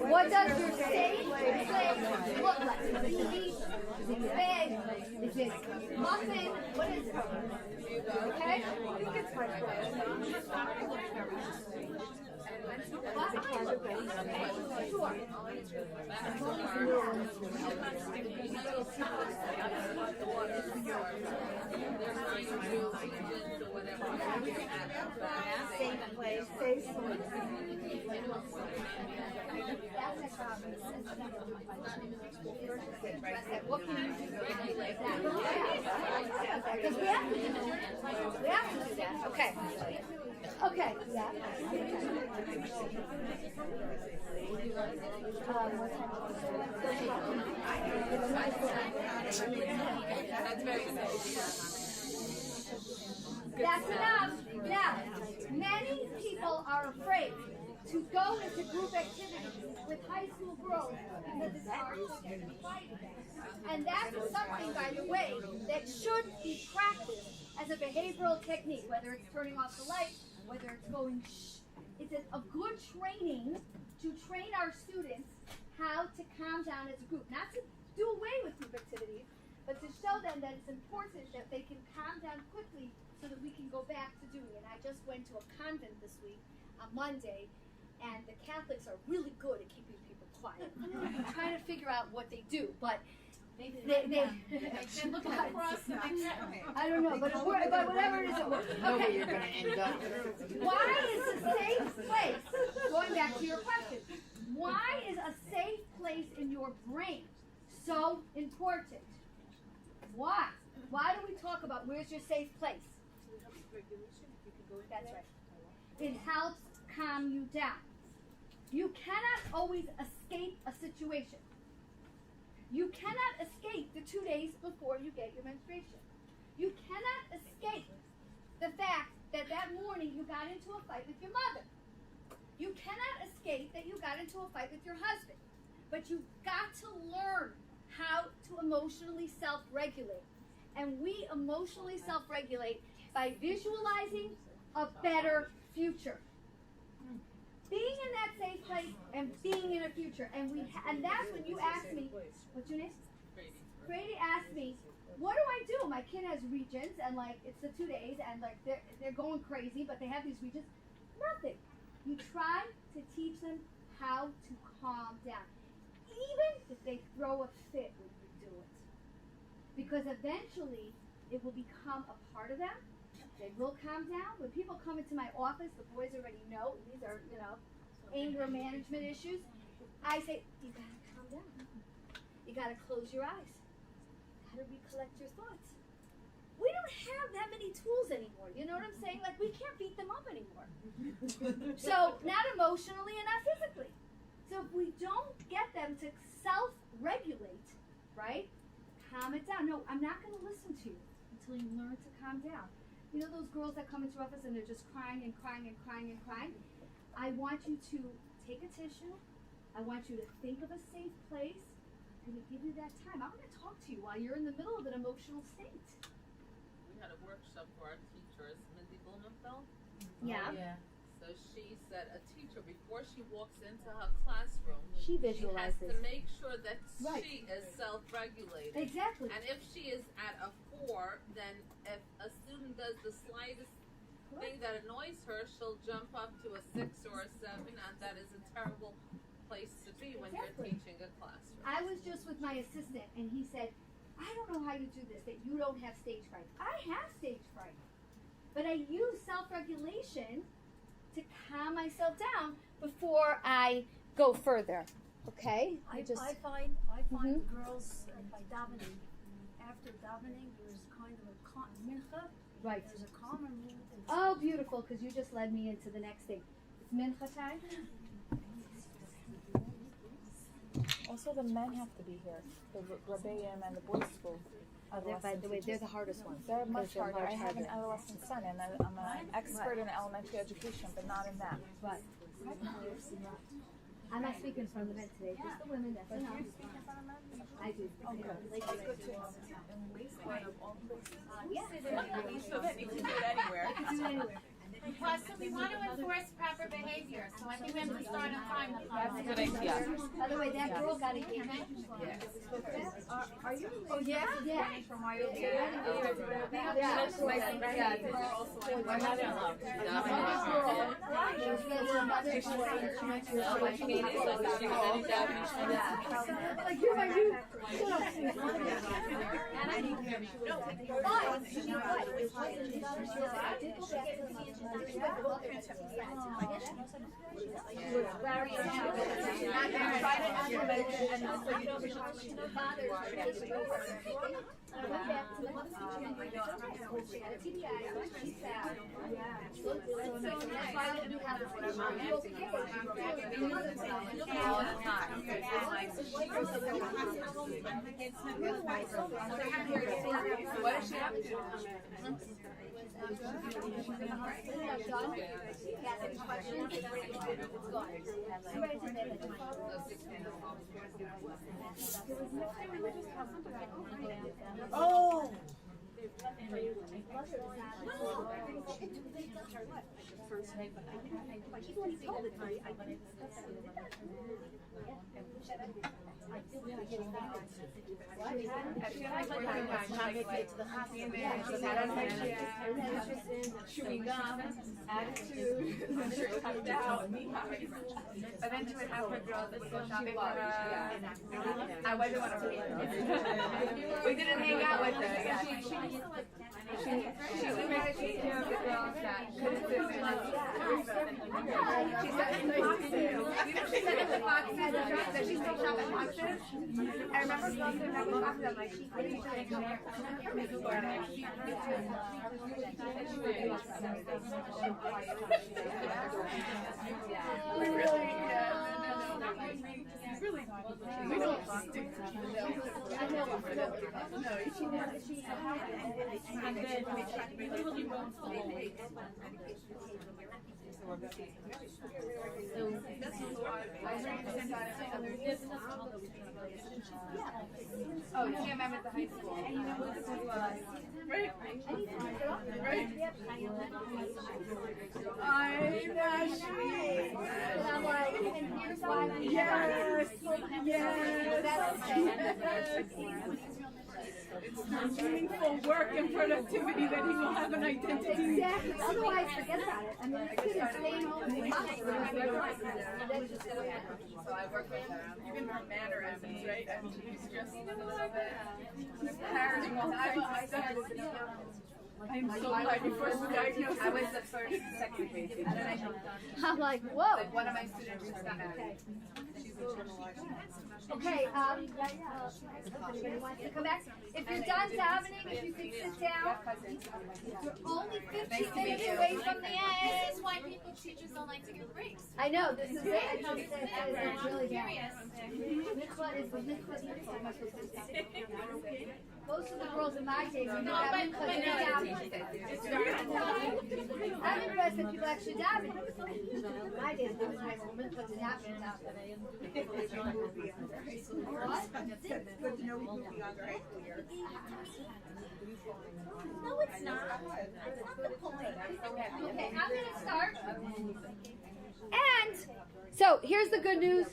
What does your safe place look like? Is it the beach? Is it the bed? Is it muffin? What is it? Okay? I think it's my Sure. Safe place, safe place. What can you do? Because we have to do that. We have to do that. Okay. Okay. Yeah. That's enough. Now, many people are afraid to go into group activities with high school girls because it's hard to get them fighting. And that's something, by the way, that should be practiced as a behavioral technique, whether it's turning off the light, whether it's going shh. It's a good training to train our students how to calm down as a group. Not to do away with group activities, but to show them that it's important that they can calm down quickly so that we can go back to doing it. I just went to a convent this week on Monday, and the Catholics are really good at keeping people quiet. I'm trying to figure out what they do, but they look across and I don't know, but whatever it is, it works. Know where Okay. you're going to end up. Why is a safe place, going back to your question, why is a safe place in your brain so important? Why? Why do we talk about where's your safe place? That's right. It helps calm you down. You cannot always escape a situation. You cannot escape the 2 days before you get your menstruation. You cannot escape the fact that that morning you got into a fight with your mother. You cannot escape that you got into a fight with your husband. But you've got to learn how to emotionally self-regulate. And we emotionally self-regulate by visualizing a better future. Being in that safe place and being in a future. And that's when you asked me, what's your name? Brady asked me, what do I do? My kid has regions and like it's the 2 days and like they're going crazy, but they have these regions. Nothing. You try to teach them how to calm down. Even if they throw a fit when you do it. Because eventually it will become a part of them. They will calm down. When people come into my office, the boys already know these are, anger management issues. I say, you gotta calm down. You gotta close your eyes. You gotta recollect your thoughts. We don't have that many tools anymore. You know what I'm saying? Like, we can't beat them up anymore. So, not emotionally and not physically. So, if we don't get them to self-regulate, right? Calm it down. No, I'm not going to listen to you until you learn to calm down. You know those girls that come into your office and they're just crying and crying and crying and crying? I want you to take a tissue. I want you to think of a safe place. I'm going to give you that time. I'm going to talk to you while you're in the middle of an emotional state. We had a workshop for our teachers, Mindy Blumenfeld. Yeah. So she said a teacher, before she walks into her classroom, She she has visualizes. to make sure that Right. she is self-regulated. Exactly. And if she is at a 4, then if a student does the slightest thing that annoys her, she'll jump up to a 6 or a 7, and that is a terrible place to be when you're teaching a classroom. I was just with my assistant, and he said, I don't know how you do this, that you don't have stage fright. I have stage fright. But I use self-regulation to calm myself down before I go further. Okay? I find Mhm. the girls by davening, after davening, there's kind of a mincha. Right. There's a calmer mood. Oh, beautiful, because you just led me into the next thing. It's mincha time. Also, the men have to be here. The Rebbetzin and the boys' school. By the way, they're the hardest ones. They're much They're harder. much I have an harder. adolescent son, and I'm an expert in elementary education, but not in that. Right. I'm not speaking from the men today, just the women, that's enough. I do. Oh, good. Like, It's good to know. yeah. So that you can do it anywhere. I can do it anywhere. Plus, we want to enforce proper behavior, so I think we have to start on time. That's a good idea. By the way, that girl got a gift. Are you? Oh, yeah? Yeah. From That's my my mother-in-law. Like, you're my new. Very What is she up to? Oh. Chewing gum, attitude, cut out. But then she would have her girls that would go shopping for her. I wasn't one of them. We didn't hang out with her. I remember going to another box that like she couldn't We don't stick to the Oh, you can't remember the high school. And you know what this was? Right. And I'm like, and here's why we It's the meaningful work and productivity that he will have an identity. Exactly. Otherwise, forget about it. I mean, this kid is staying home with his mom. That's just the way it is. So I work with her. Even her mannerisms, right? I mean, she's just parroting all kinds of stuff. I'm so glad you first diagnosed. I was the first, second case. And then I I'm like, whoa. like one of my students just got married. Okay, anybody wants to come back? If you're done davening, if you could sit down. You're only 15 minutes away from the end. This is why people, teachers don't like to give breaks. I know, this is it. It's really bad. Curious. Most of the girls in my days would No, have but mitzvahs in davening. I'm impressed that people actually daven. In my days, there was my mitzvahs in davening. Good to know we will be under high school year. No, it's not. That's not the point. Okay, I'm going to start. And so here's the good news.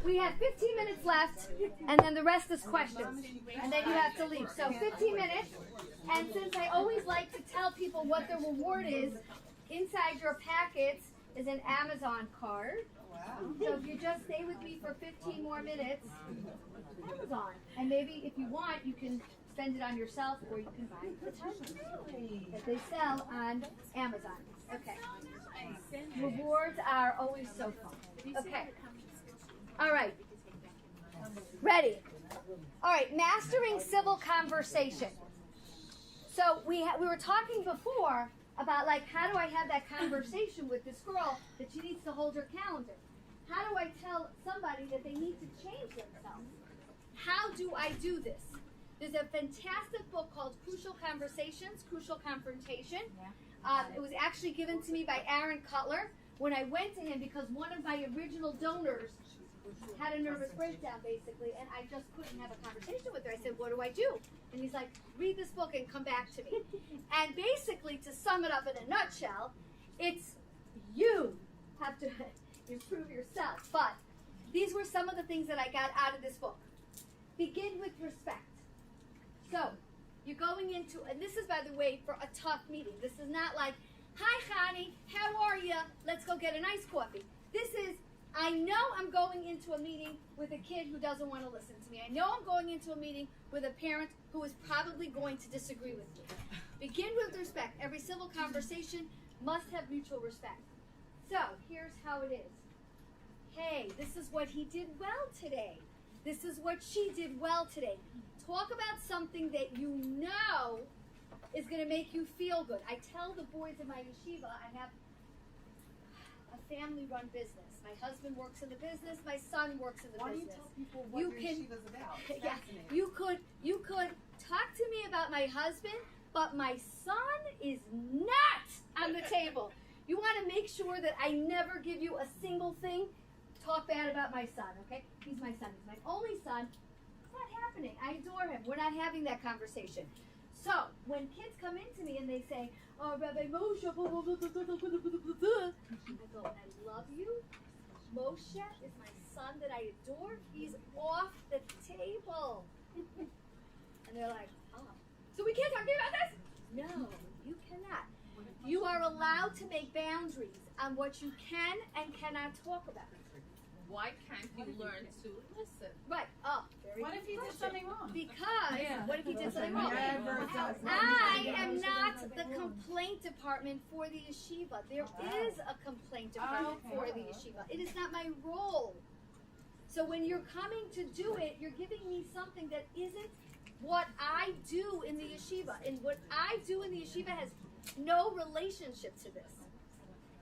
We have 15 minutes left, and then the rest is questions. And then you have to leave. So 15 minutes. And since I always like to tell people what the reward is, inside your packets is an Amazon card. So if you just stay with me for 15 more minutes, Amazon. And maybe if you want, you can spend it on yourself, or you can buy it that they sell on Amazon. Okay. Rewards are always so fun. Okay. All right. Ready? All right. Mastering civil conversation. So we were talking before about like how do I have that conversation with this girl that she needs to hold her calendar? How do I tell somebody that they need to change themselves? How do I do this? There's a fantastic book called Crucial Conversations, Crucial Confrontation. It was actually given to me by Aaron Cutler when I went to him because one of my original donors had a nervous breakdown, basically, and I just couldn't have a conversation with her. I said, what do I do? And he's like, read this book and come back to me. And basically, to sum it up in a nutshell, it's you have to improve yourself. But these were some of the things that I got out of this book. Begin with respect. So, you're going into, and this is, by the way, for a tough meeting. This is not like, hi, Connie, how are you? Let's go get an iced coffee. This is, I know I'm going into a meeting with a kid who doesn't want to listen to me. I know I'm going into a meeting with a parent who is probably going to disagree with me. Begin with respect. Every civil conversation must have mutual respect. So, here's how it is. Hey, this is what he did well today. This is what she did well today. Talk about something that you know is going to make you feel good. I tell the boys in my yeshiva, I have a family-run business. My husband works in the business. My son works in the business. Why do you tell people what your yeshiva's about? Yeah, you could talk to me about my husband, but my son is not on the table. You want to make sure that I never give you a single thing. Talk bad about my son, okay? He's my son. He's my only son. It's not happening. I adore him. We're not having that conversation. So, when kids come into me and they say, oh, Rabbi Moshe, blah, blah, blah, blah, blah, blah, blah, blah, blah, I go, I love you. Moshe is my son that I adore. He's off the table. And they're like, oh. So we can't talk about this? No, you cannot. You are allowed to make boundaries on what you can and cannot talk about. Why can't you learn to listen? Right. Oh, very What good if he did question. something wrong? Because what if he did something wrong? Never does. I am not the complaint department for the yeshiva. There is a complaint department for the yeshiva. It is not my role. So when you're coming to do it, you're giving me something that isn't what I do in the yeshiva. And what I do in the yeshiva has no relationship to this.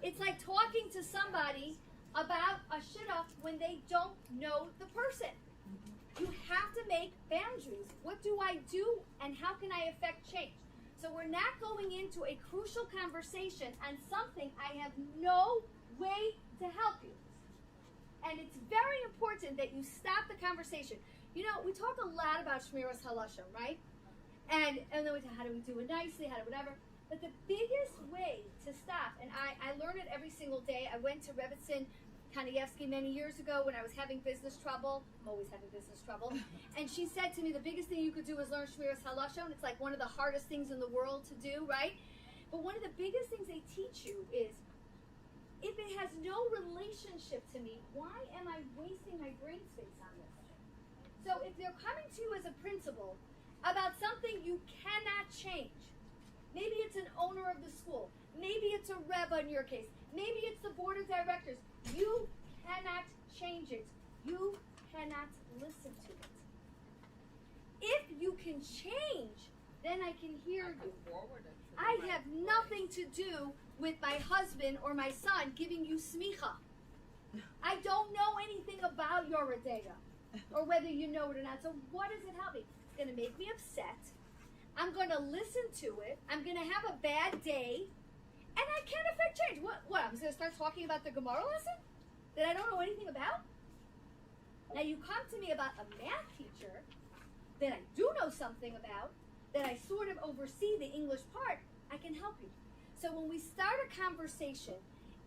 It's like talking to somebody about a shidduch when they don't know the person. You have to make boundaries. What do I do and how can I affect change? So we're not going into a crucial conversation on something I have no way to help you. And it's very important that you stop the conversation. You know, we talk a lot about Shmiras Halashon, right? And then we talk, how do we do it nicely, how do whatever. But the biggest way to stop, and I learn it every single day. I went to Rebbetzin Kanievsky many years ago when I was having business trouble. I'm always having business trouble. And she said to me, the biggest thing you could do is learn Shmiras Halashon. It's like one of the hardest things in the world to do, right? But one of the biggest things they teach you is, if it has no relationship to me, why am I wasting my brain space on this? So if they're coming to you as a principal about something you cannot change, maybe it's an owner of the school, maybe it's a rebbe in your case, maybe it's the board of directors, you cannot change it. You cannot listen to it. If you can change, then I can hear you. I have nothing to do with my husband or my son giving you smicha. I don't know anything about your radega, or whether you know it or not. So what does it help me? It's going to make me upset. I'm going to listen to it. I'm going to have a bad day. And I can't affect change. What? I'm just going to start talking about the Gemara lesson that I don't know anything about? Now you come to me about a math teacher that I do know something about, that I sort of oversee the English part. I can help you. So when we start a conversation,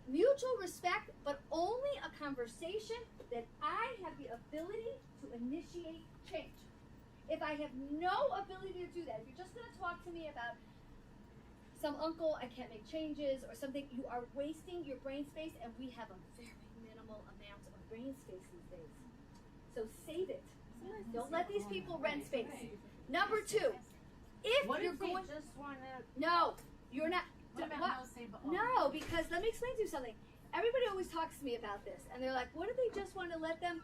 mutual respect, but only a conversation that I have the ability to initiate change. If I have no ability to do that, if you're just going to talk to me about some uncle, I can't make changes, or something, you are wasting your brain space, and we have a very minimal amount of brain space these days. So save it. Don't let these people rent space. Number two, if you're going, just want to? no, you're not. What about what? no say but all? No, because let me explain to you something. Everybody always talks to me about this, and they're like, "What if they just want to let them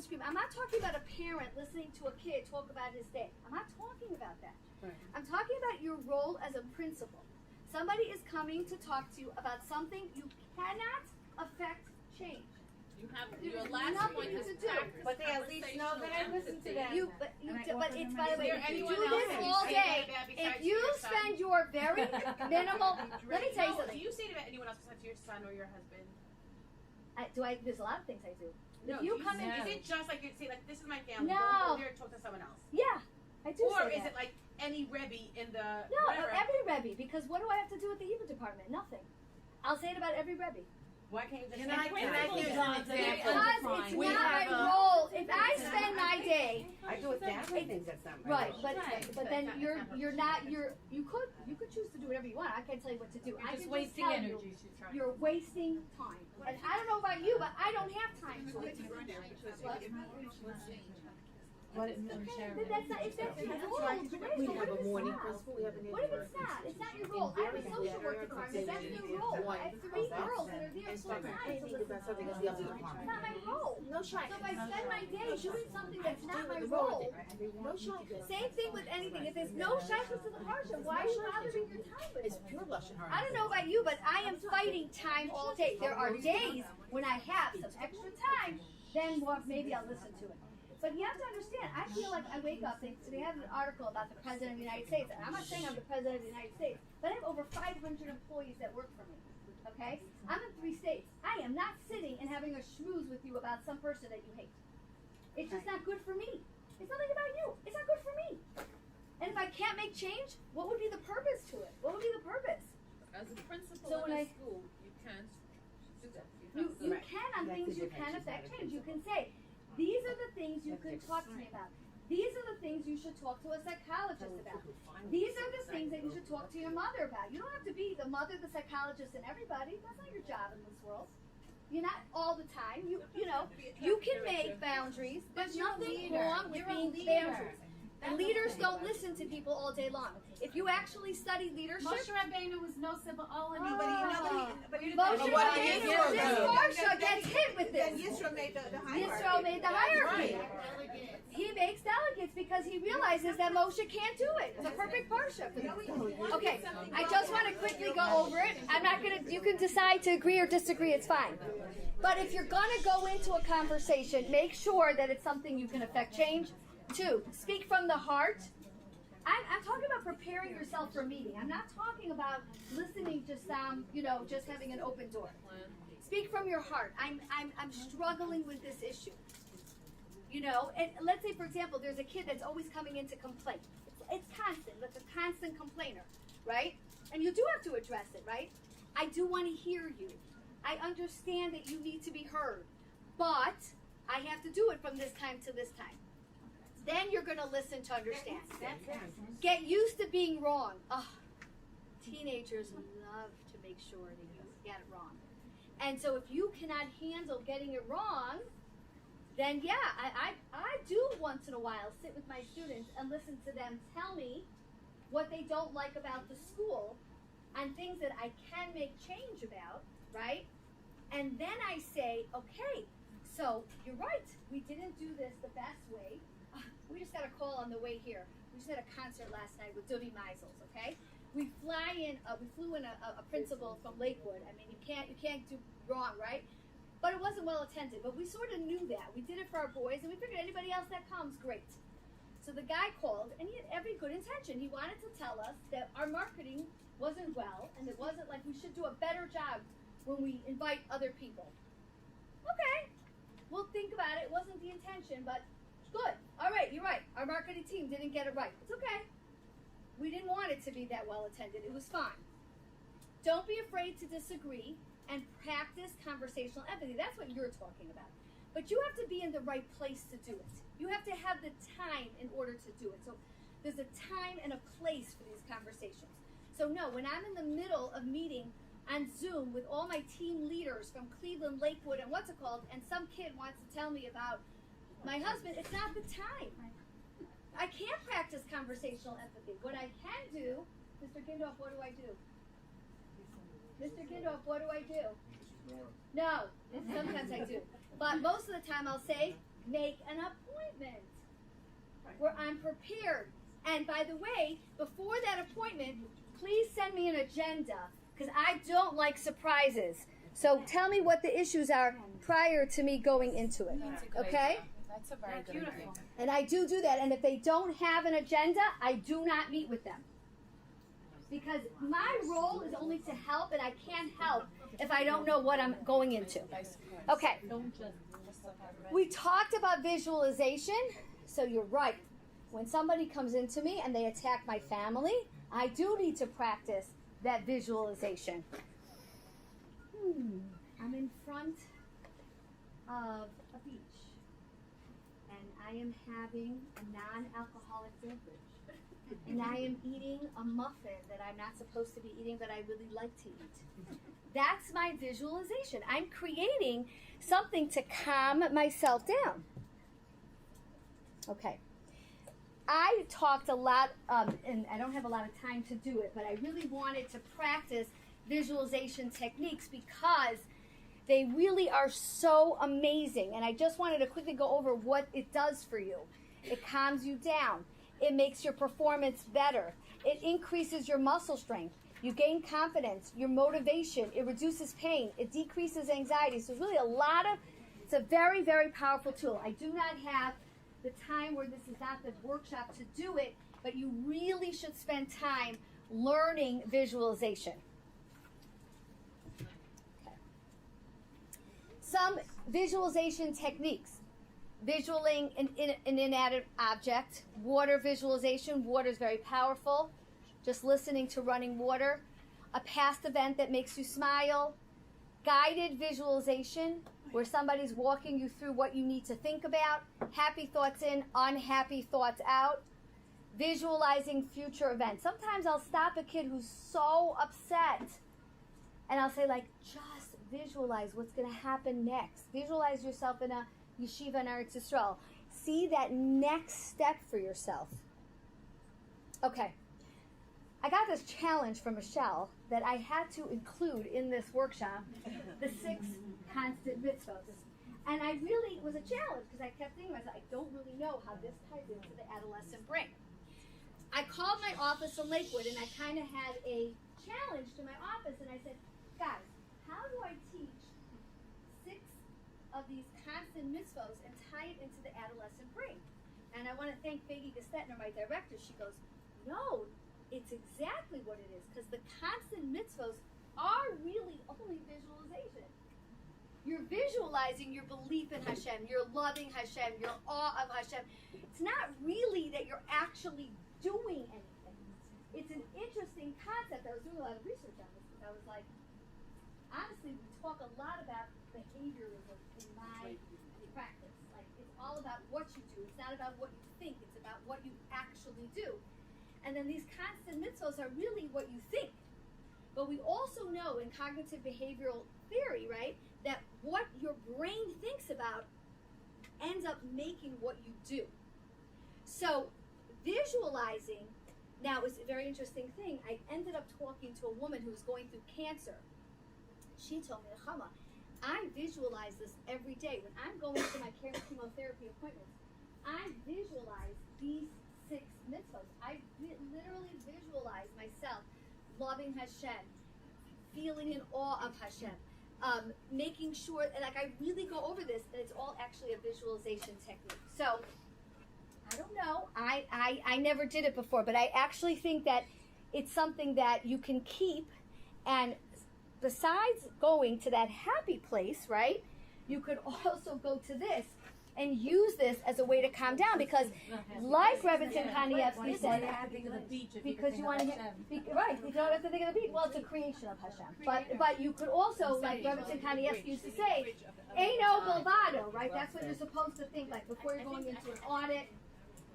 scream?" I'm not talking about a parent listening to a kid talk about his day. I'm not talking about that. Right. I'm talking about your role as a principal. Somebody is coming to talk to you about something you cannot affect change. You have There's your last nothing point is to do. practice But they at least know that I listen to them. But it's, them by the way, Is there if you anyone do else this that you all say day, that if besides you your son? spend your very minimal, let me tell you No, something. do you say to anyone else besides your son or your husband? There's a lot of things I do. No, If you do come in, Is it just like you say, like, this is my family, No. don't go there and talk to someone else? yeah, I do Or say is that. it like any Rebbe in the No, whatever? every Rebbe, because what do I have to do with the Hebrew department? Nothing. I'll say it about every Rebbe. Why can't you just Can I give an Because example? it's We not have my a- role. If I spend my day, I do exactly things that's not my right, role. but then you're you could choose to do whatever you want. I can't tell you what to do. I can just tell you you're wasting time. And I don't know about you, but I don't have time for it. What? That's not, if that's your role, great. We So have what a if morning it's not? principal, we have an What if it's not? It's not your role. I have a social work department. That's your role. I have 3 girls that are there full time. So listen, it's not my role. No So shot. if I spend my day doing something that's not my role, No shot. same thing with anything. If there's no shaykhus to the parsha, why are you bothering your time with It's it? pure Lashon Hara. I don't know about you, but I am fighting time all day. There are days when I have some extra time, then maybe I'll listen to it. But you have to understand, I feel like I wake up, they have an article about the President of the United States, and I'm not saying I'm the President of the United States, but I have over 500 employees that work for me, okay? I'm in 3 states. I am not sitting and having a schmooze with you about some person that you hate. It's just not good for me. It's nothing about you. It's not good for me. And if I can't make change, what would be the purpose to it? What would be the purpose? As a principal So when in a I- school, you can't do that. You have to- can on things you can affect change. You can say, these are the things you can talk to me about. These are the things you should talk to a psychologist about. These are the things that you should talk to your mother about. You don't have to be the mother, the psychologist, and everybody. That's not your job in this world. You're not all the time. You know, you can make boundaries. There's nothing wrong with being boundaries. And leaders don't listen to people all day long. If you actually study leadership, Moshe Rabbeinu was no Siba'ol But you Moshe know what he Rabbeinu, is this though. Parsha gets hit with Then this. Yisro made the hierarchy. Yisro made the hierarchy. Right. He makes delegates because he realizes that Moshe can't do it. It's a perfect Parsha for them. Okay, I just want to quickly go over it. I'm not going to, you can decide to agree or disagree, it's fine. But if you're going to go into a conversation, make sure that it's something you can affect change. 2, speak from the heart. I'm talking about preparing yourself for a meeting. I'm not talking about listening to some, just having an open door. Speak from your heart. I'm struggling with this issue. And let's say, for example, there's a kid that's always coming in to complain. It's constant. It's a constant complainer, right? And you do have to address it, right? I do want to hear you. I understand that you need to be heard. But I have to do it from this time to this time. Then you're going to listen to understand. Get used to being wrong. Oh, teenagers love to make sure that you get it wrong. And so if you cannot handle getting it wrong, then yeah, I do once in a while sit with my students and listen to them tell me what they don't like about the school and things that I can make change about, right? And then I say, okay, so you're right, we didn't do this the best way. We just got a call on the way here. We just had a concert last night with Dubby Meisels, okay? We flew in a principal from Lakewood. I mean, you can't do wrong, right? But it wasn't well attended. But we sort of knew that. We did it for our boys, and we figured anybody else that comes, great. So the guy called, and he had every good intention. He wanted to tell us that our marketing wasn't well, and it wasn't like we should do a better job when we invite other people. Okay, we'll think about it. It wasn't the intention, but good. All right, you're right. Our marketing team didn't get it right. It's okay. We didn't want it to be that well attended. It was fine. Don't be afraid to disagree and practice conversational empathy. That's what you're talking about. But you have to be in the right place to do it. You have to have the time in order to do it. So there's a time and a place for these conversations. So no, when I'm in the middle of meeting on Zoom with all my team leaders from Cleveland, Lakewood, and and some kid wants to tell me about my husband, it's not the time. I can't practice conversational empathy. What I can do, Mr. Kindorf, what do I do? Mr. Kindorf, what do I do? No, sometimes I do. But most of the time I'll say, make an appointment where I'm prepared. And by the way, before that appointment, please send me an agenda because I don't like surprises. So tell me what the issues are prior to me going into it. Okay? That's a very good idea. And I do that. And if they don't have an agenda, I do not meet with them. Because my role is only to help, and I can't help if I don't know what I'm going into. Okay. We talked about visualization, so you're right. When somebody comes into me and they attack my family, I do need to practice that visualization. I'm in front of a beach, and I am having a non-alcoholic beverage. And I am eating a muffin that I'm not supposed to be eating, but I really like to eat. That's my visualization. I'm creating something to calm myself down. Okay. I talked a lot, and I don't have a lot of time to do it, but I really wanted to practice visualization techniques because they really are so amazing. And I just wanted to quickly go over what it does for you. It calms you down. It makes your performance better. It increases your muscle strength. You gain confidence, your motivation. It reduces pain. It decreases anxiety. So it's really it's a very, very powerful tool. I do not have the time where this is not the workshop to do it, but you really should spend time learning visualization. Okay. Some visualization techniques. Visualing an inanimate object. Water visualization. Water is very powerful. Just listening to running water. A past event that makes you smile. Guided visualization, where somebody's walking you through what you need to think about. Happy thoughts in, unhappy thoughts out. Visualizing future events. Sometimes I'll stop a kid who's so upset, and I'll say, just visualize what's going to happen next. Visualize yourself in a yeshiva in Eretz Yisrael. See that next step for yourself, Okay. I got this challenge from Michelle that I had to include in this workshop, the 6 constant mitzvot. And I really, it was a challenge because I kept thinking to myself, I don't really know how this ties into the adolescent brain. I called my office in Lakewood and I kind of had a challenge to my office and I said, guys, how do I teach 6 of these constant mitzvot and tie it into the adolescent brain? And I want to thank Becky Gestetner, my director. She goes, no, it's exactly what it is, because the constant mitzvos are really only visualization. You're visualizing your belief in Hashem, you're loving Hashem, your awe of Hashem. It's not really that you're actually doing anything. It's an interesting concept. I was doing a lot of research on this because I was like, honestly, we talk a lot about behaviorism in my practice. Like, it's all about what you do. It's not about what you think. It's about what you actually do. And then these constant mitzvos are really what you think. But we also know in cognitive behavioral theory, right, that what your brain thinks about ends up making what you do. So visualizing now is a very interesting thing. I ended up talking to a woman who was going through cancer. She told me, Nechama, I visualize this every day. When I'm going to my chemotherapy appointments, I visualize these 6 mitzvahs. I literally visualize myself loving Hashem, feeling in awe of Hashem, making sure, like I really go over this, and it's all actually a visualization technique. So, I don't know, I never did it before, but I actually think that it's something that you can keep, and besides going to that happy place, right, you could also go to this and use this as a way to calm down, because like Rebbetzin Kanievsky said, because you want to right, you don't have to think of the beach. Well, it's a creation of Hashem. But you could also, like Rebbetzin Kanievsky used to say, Eino Bilvado, right? That's what you're supposed to think, like before you're going into an audit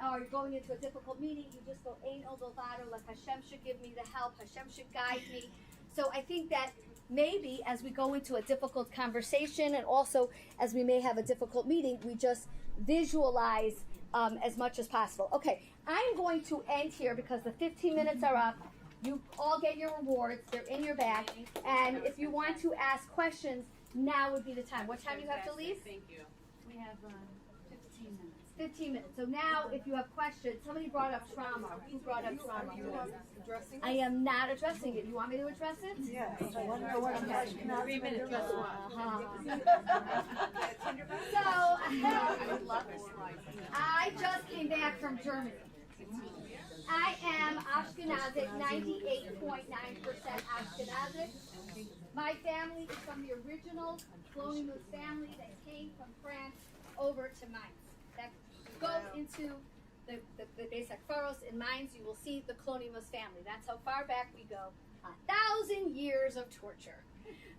or you're going into a difficult meeting, you just go, Eino Bilvado, like Hashem should give me the help, Hashem should guide me. So I think that maybe as we go into a difficult conversation and also as we may have a difficult meeting, we just visualize as much as possible. Okay, I'm going to end here because the 15 minutes are up. You all get your rewards. They're in your bag. And if you want to ask questions, now would be the time. What time do you have to leave? Thank you. We have 15 minutes. 15 minutes. So now if you have questions, somebody brought up trauma. Who brought up trauma? Addressing I am not addressing it. You want me to address it? Yeah. 3 minutes. So, I just came back from Germany. I am Ashkenazic, 98.9% Ashkenazic. My family is from the original colonial family that came from France over to Mainz. That goes into the basic Pharos in Mainz. You will see the Clonimus family. That's how far back we go. 1,000 years of torture.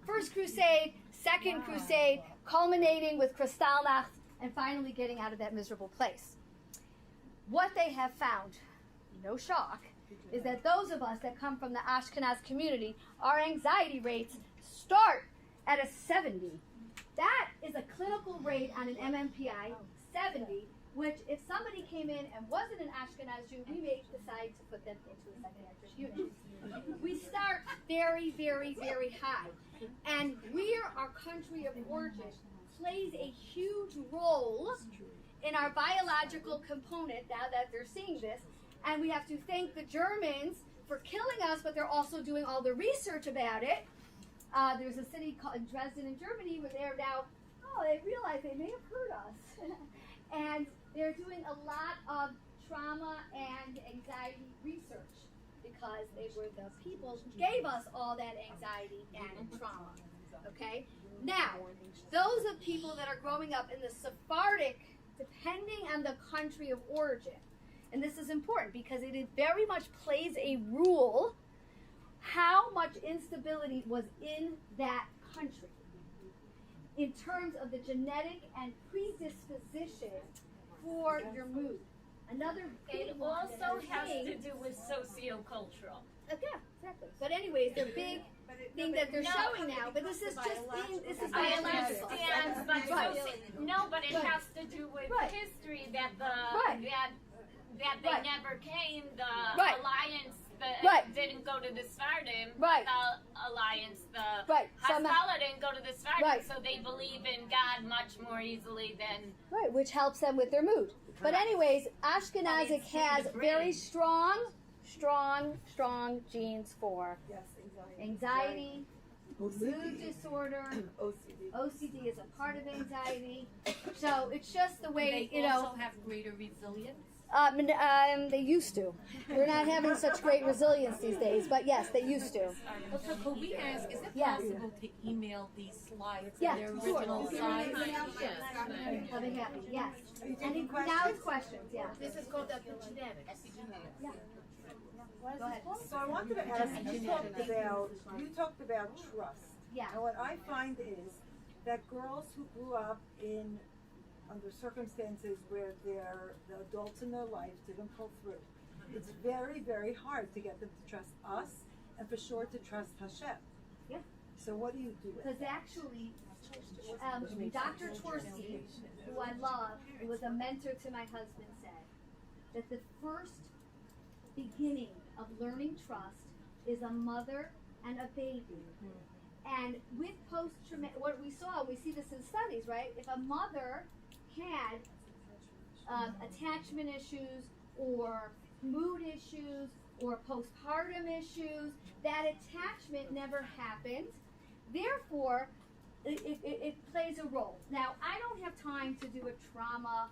First crusade, second crusade, culminating with Kristallnacht, and finally getting out of that miserable place. What they have found, no shock, is that those of us that come from the Ashkenaz community, our anxiety rates start at a 70. That is a clinical rate on an MMPI, 70, which if somebody came in and wasn't an Ashkenaz Jew, we may decide to put them into a psychiatric unit. We start very, very, very high. And where our country of origin plays a huge role in our biological component, now that they're seeing this, and we have to thank the Germans for killing us, but they're also doing all the research about it. There's a city called Dresden in Germany where they're now, they realize they may have hurt us. And they're doing a lot of trauma and anxiety research because they were the people who gave us all that anxiety and trauma. Okay? Now, those of people that are growing up in the Sephardic, depending on the country of origin, and this is important because it very much plays a role how much instability was in that country in terms of the genetic and predisposition for your mood. Another big It one also that has thing- to do with sociocultural. Yeah, exactly. But anyways, the big thing that they're showing now, but this is just this is I biological. understand, but Right. but it Right. has to do with Right. history that Right. that that they Right. never came, the Right. alliance that Right. didn't go to the Svardim, Right. the alliance, the Right. Haskalah didn't go to the Svardim, Right. so they believe in God much more easily than Right, which helps them with their mood. But anyways, Ashkenazic it's in has the brain. very strong genes for anxiety, mood disorder. OCD is a part of anxiety. So it's just the way, They also have greater resilience. They used to. We're not having such great resilience these days, but yes, they used to. Also, could we ask, is it Yes. possible to email these slides Yeah, in their sure. original size? I'll be happy. Yes. Any now it's questions. Yeah. This is called epigenetics. Yeah. Go ahead. So I wanted to ask, you talked about trust. Yeah. And what I find is that girls who grew up under circumstances where the adults in their life didn't pull through, it's very, very hard to get them to trust us and for sure to trust Hashem. Yeah. So what do you do with Because that? actually, Dr. Tversky, who I love, who was a mentor to my husband, said that the first beginning of learning trust is a mother and a baby. And with post-traumatic, what we see this in studies, right? If a mother had attachment issues or mood issues or postpartum issues, that attachment never happened. Therefore, it plays a role. Now, I don't have time to do a trauma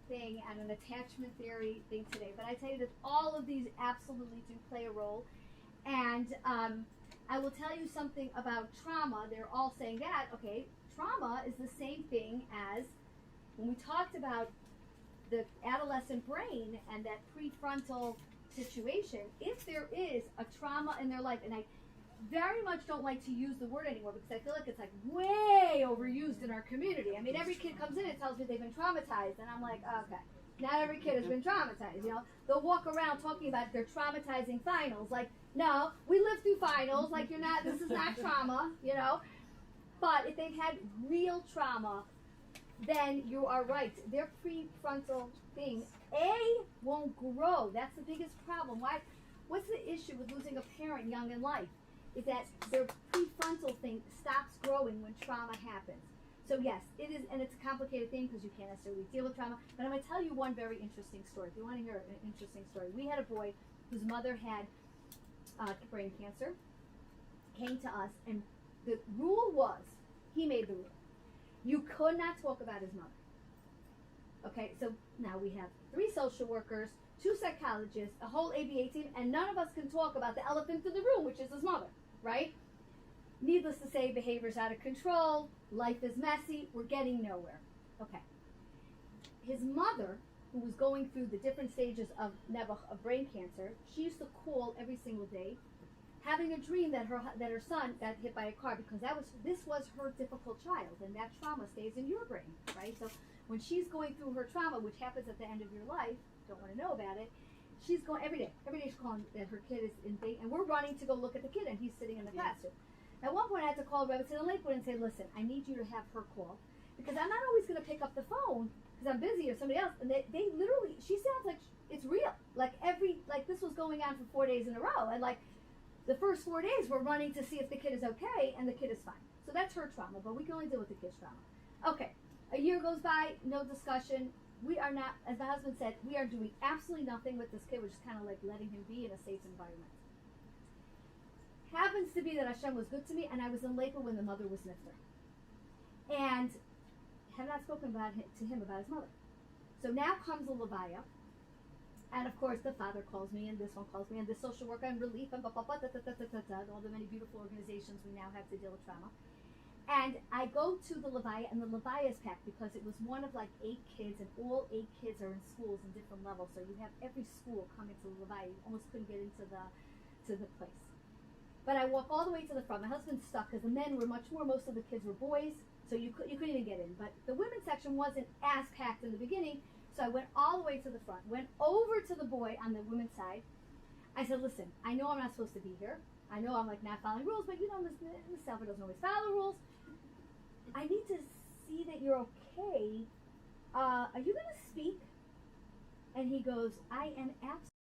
thing and an attachment theory thing today, but I tell you that all of these absolutely do play a role. And I will tell you something about trauma. They're all saying that, okay, trauma is the same thing as when we talked about the adolescent brain and that prefrontal situation. If there is a trauma in their life, and I very much don't like to use the word anymore because I feel like it's like way overused in our community. I mean, every kid comes in and tells me they've been traumatized, and I'm like, okay, not every kid has been traumatized, you know. They'll walk around talking about their traumatizing finals, like, no, we lived through finals, like this is not trauma, you know. But if they've had real trauma, then you are right. Their prefrontal thing, won't grow. That's the biggest problem. Why? What's the issue with losing a parent young in life? Is that their prefrontal thing stops growing when trauma happens. So yes, it is, and it's a complicated thing because you can't necessarily deal with trauma. But I'm going to tell you one very interesting story. If you want to hear an interesting story, we had a boy whose mother had brain cancer, came to us, and the rule was, he made the rule, you could not talk about his mother. Okay, so now we have 3 social workers, 2 psychologists, a whole ABA team, and none of us can talk about the elephant in the room, which is his mother, right? Needless to say, behavior's out of control, life is messy, we're getting nowhere. Okay. His mother, who was going through the different stages of brain cancer, she used to call every single day, having a dream that her son got hit by a car, because this was her difficult child, and that trauma stays in your brain, right? So when she's going through her trauma, which happens at the end of your life, don't want to know about it, she's going every day she's calling that her kid is in pain, and we're running to go look at the kid, and he's sitting in the classroom. At one point I had to call Rebbetzin in Lakewood and say, listen, I need you to have her call, because I'm not always going to pick up the phone because I'm busy or somebody else. And they literally, she sounds like it's real. Like this was going on for 4 days in a row, and like the first 4 days we're running to see if the kid is okay, and the kid is fine. So that's her trauma, but we can only deal with the kid's trauma. Okay, a year goes by, no discussion. We are not, as my husband said, we are doing absolutely nothing with this kid. We're just kind of like letting him be in a safe environment. Happens to be that Hashem was good to me, and I was in Lakewood when the mother was nifter. And have not spoken to him about his mother. So now comes the Levaya, and of course the father calls me, and this one calls me, and the social worker, and relief, and all the many beautiful organizations we now have to deal with trauma. And I go to the Levaya, and the Levaya is packed because it was one of like 8 kids, and all 8 kids are in schools in different levels. So you have every school coming to the Levaya. You almost couldn't get into the place. But I walk all the way to the front. My husband's stuck because the men were much more. Most of the kids were boys, so you couldn't even get in. But the women's section wasn't as packed in the beginning, so I went all the way to the front. Went over to the boy on the women's side. I said, "Listen, I know I'm not supposed to be here. I know I'm like not following rules, but you know, Miss Salfer doesn't always follow the rules. I need to see that you're okay. Are you going to speak And he goes, I am absolutely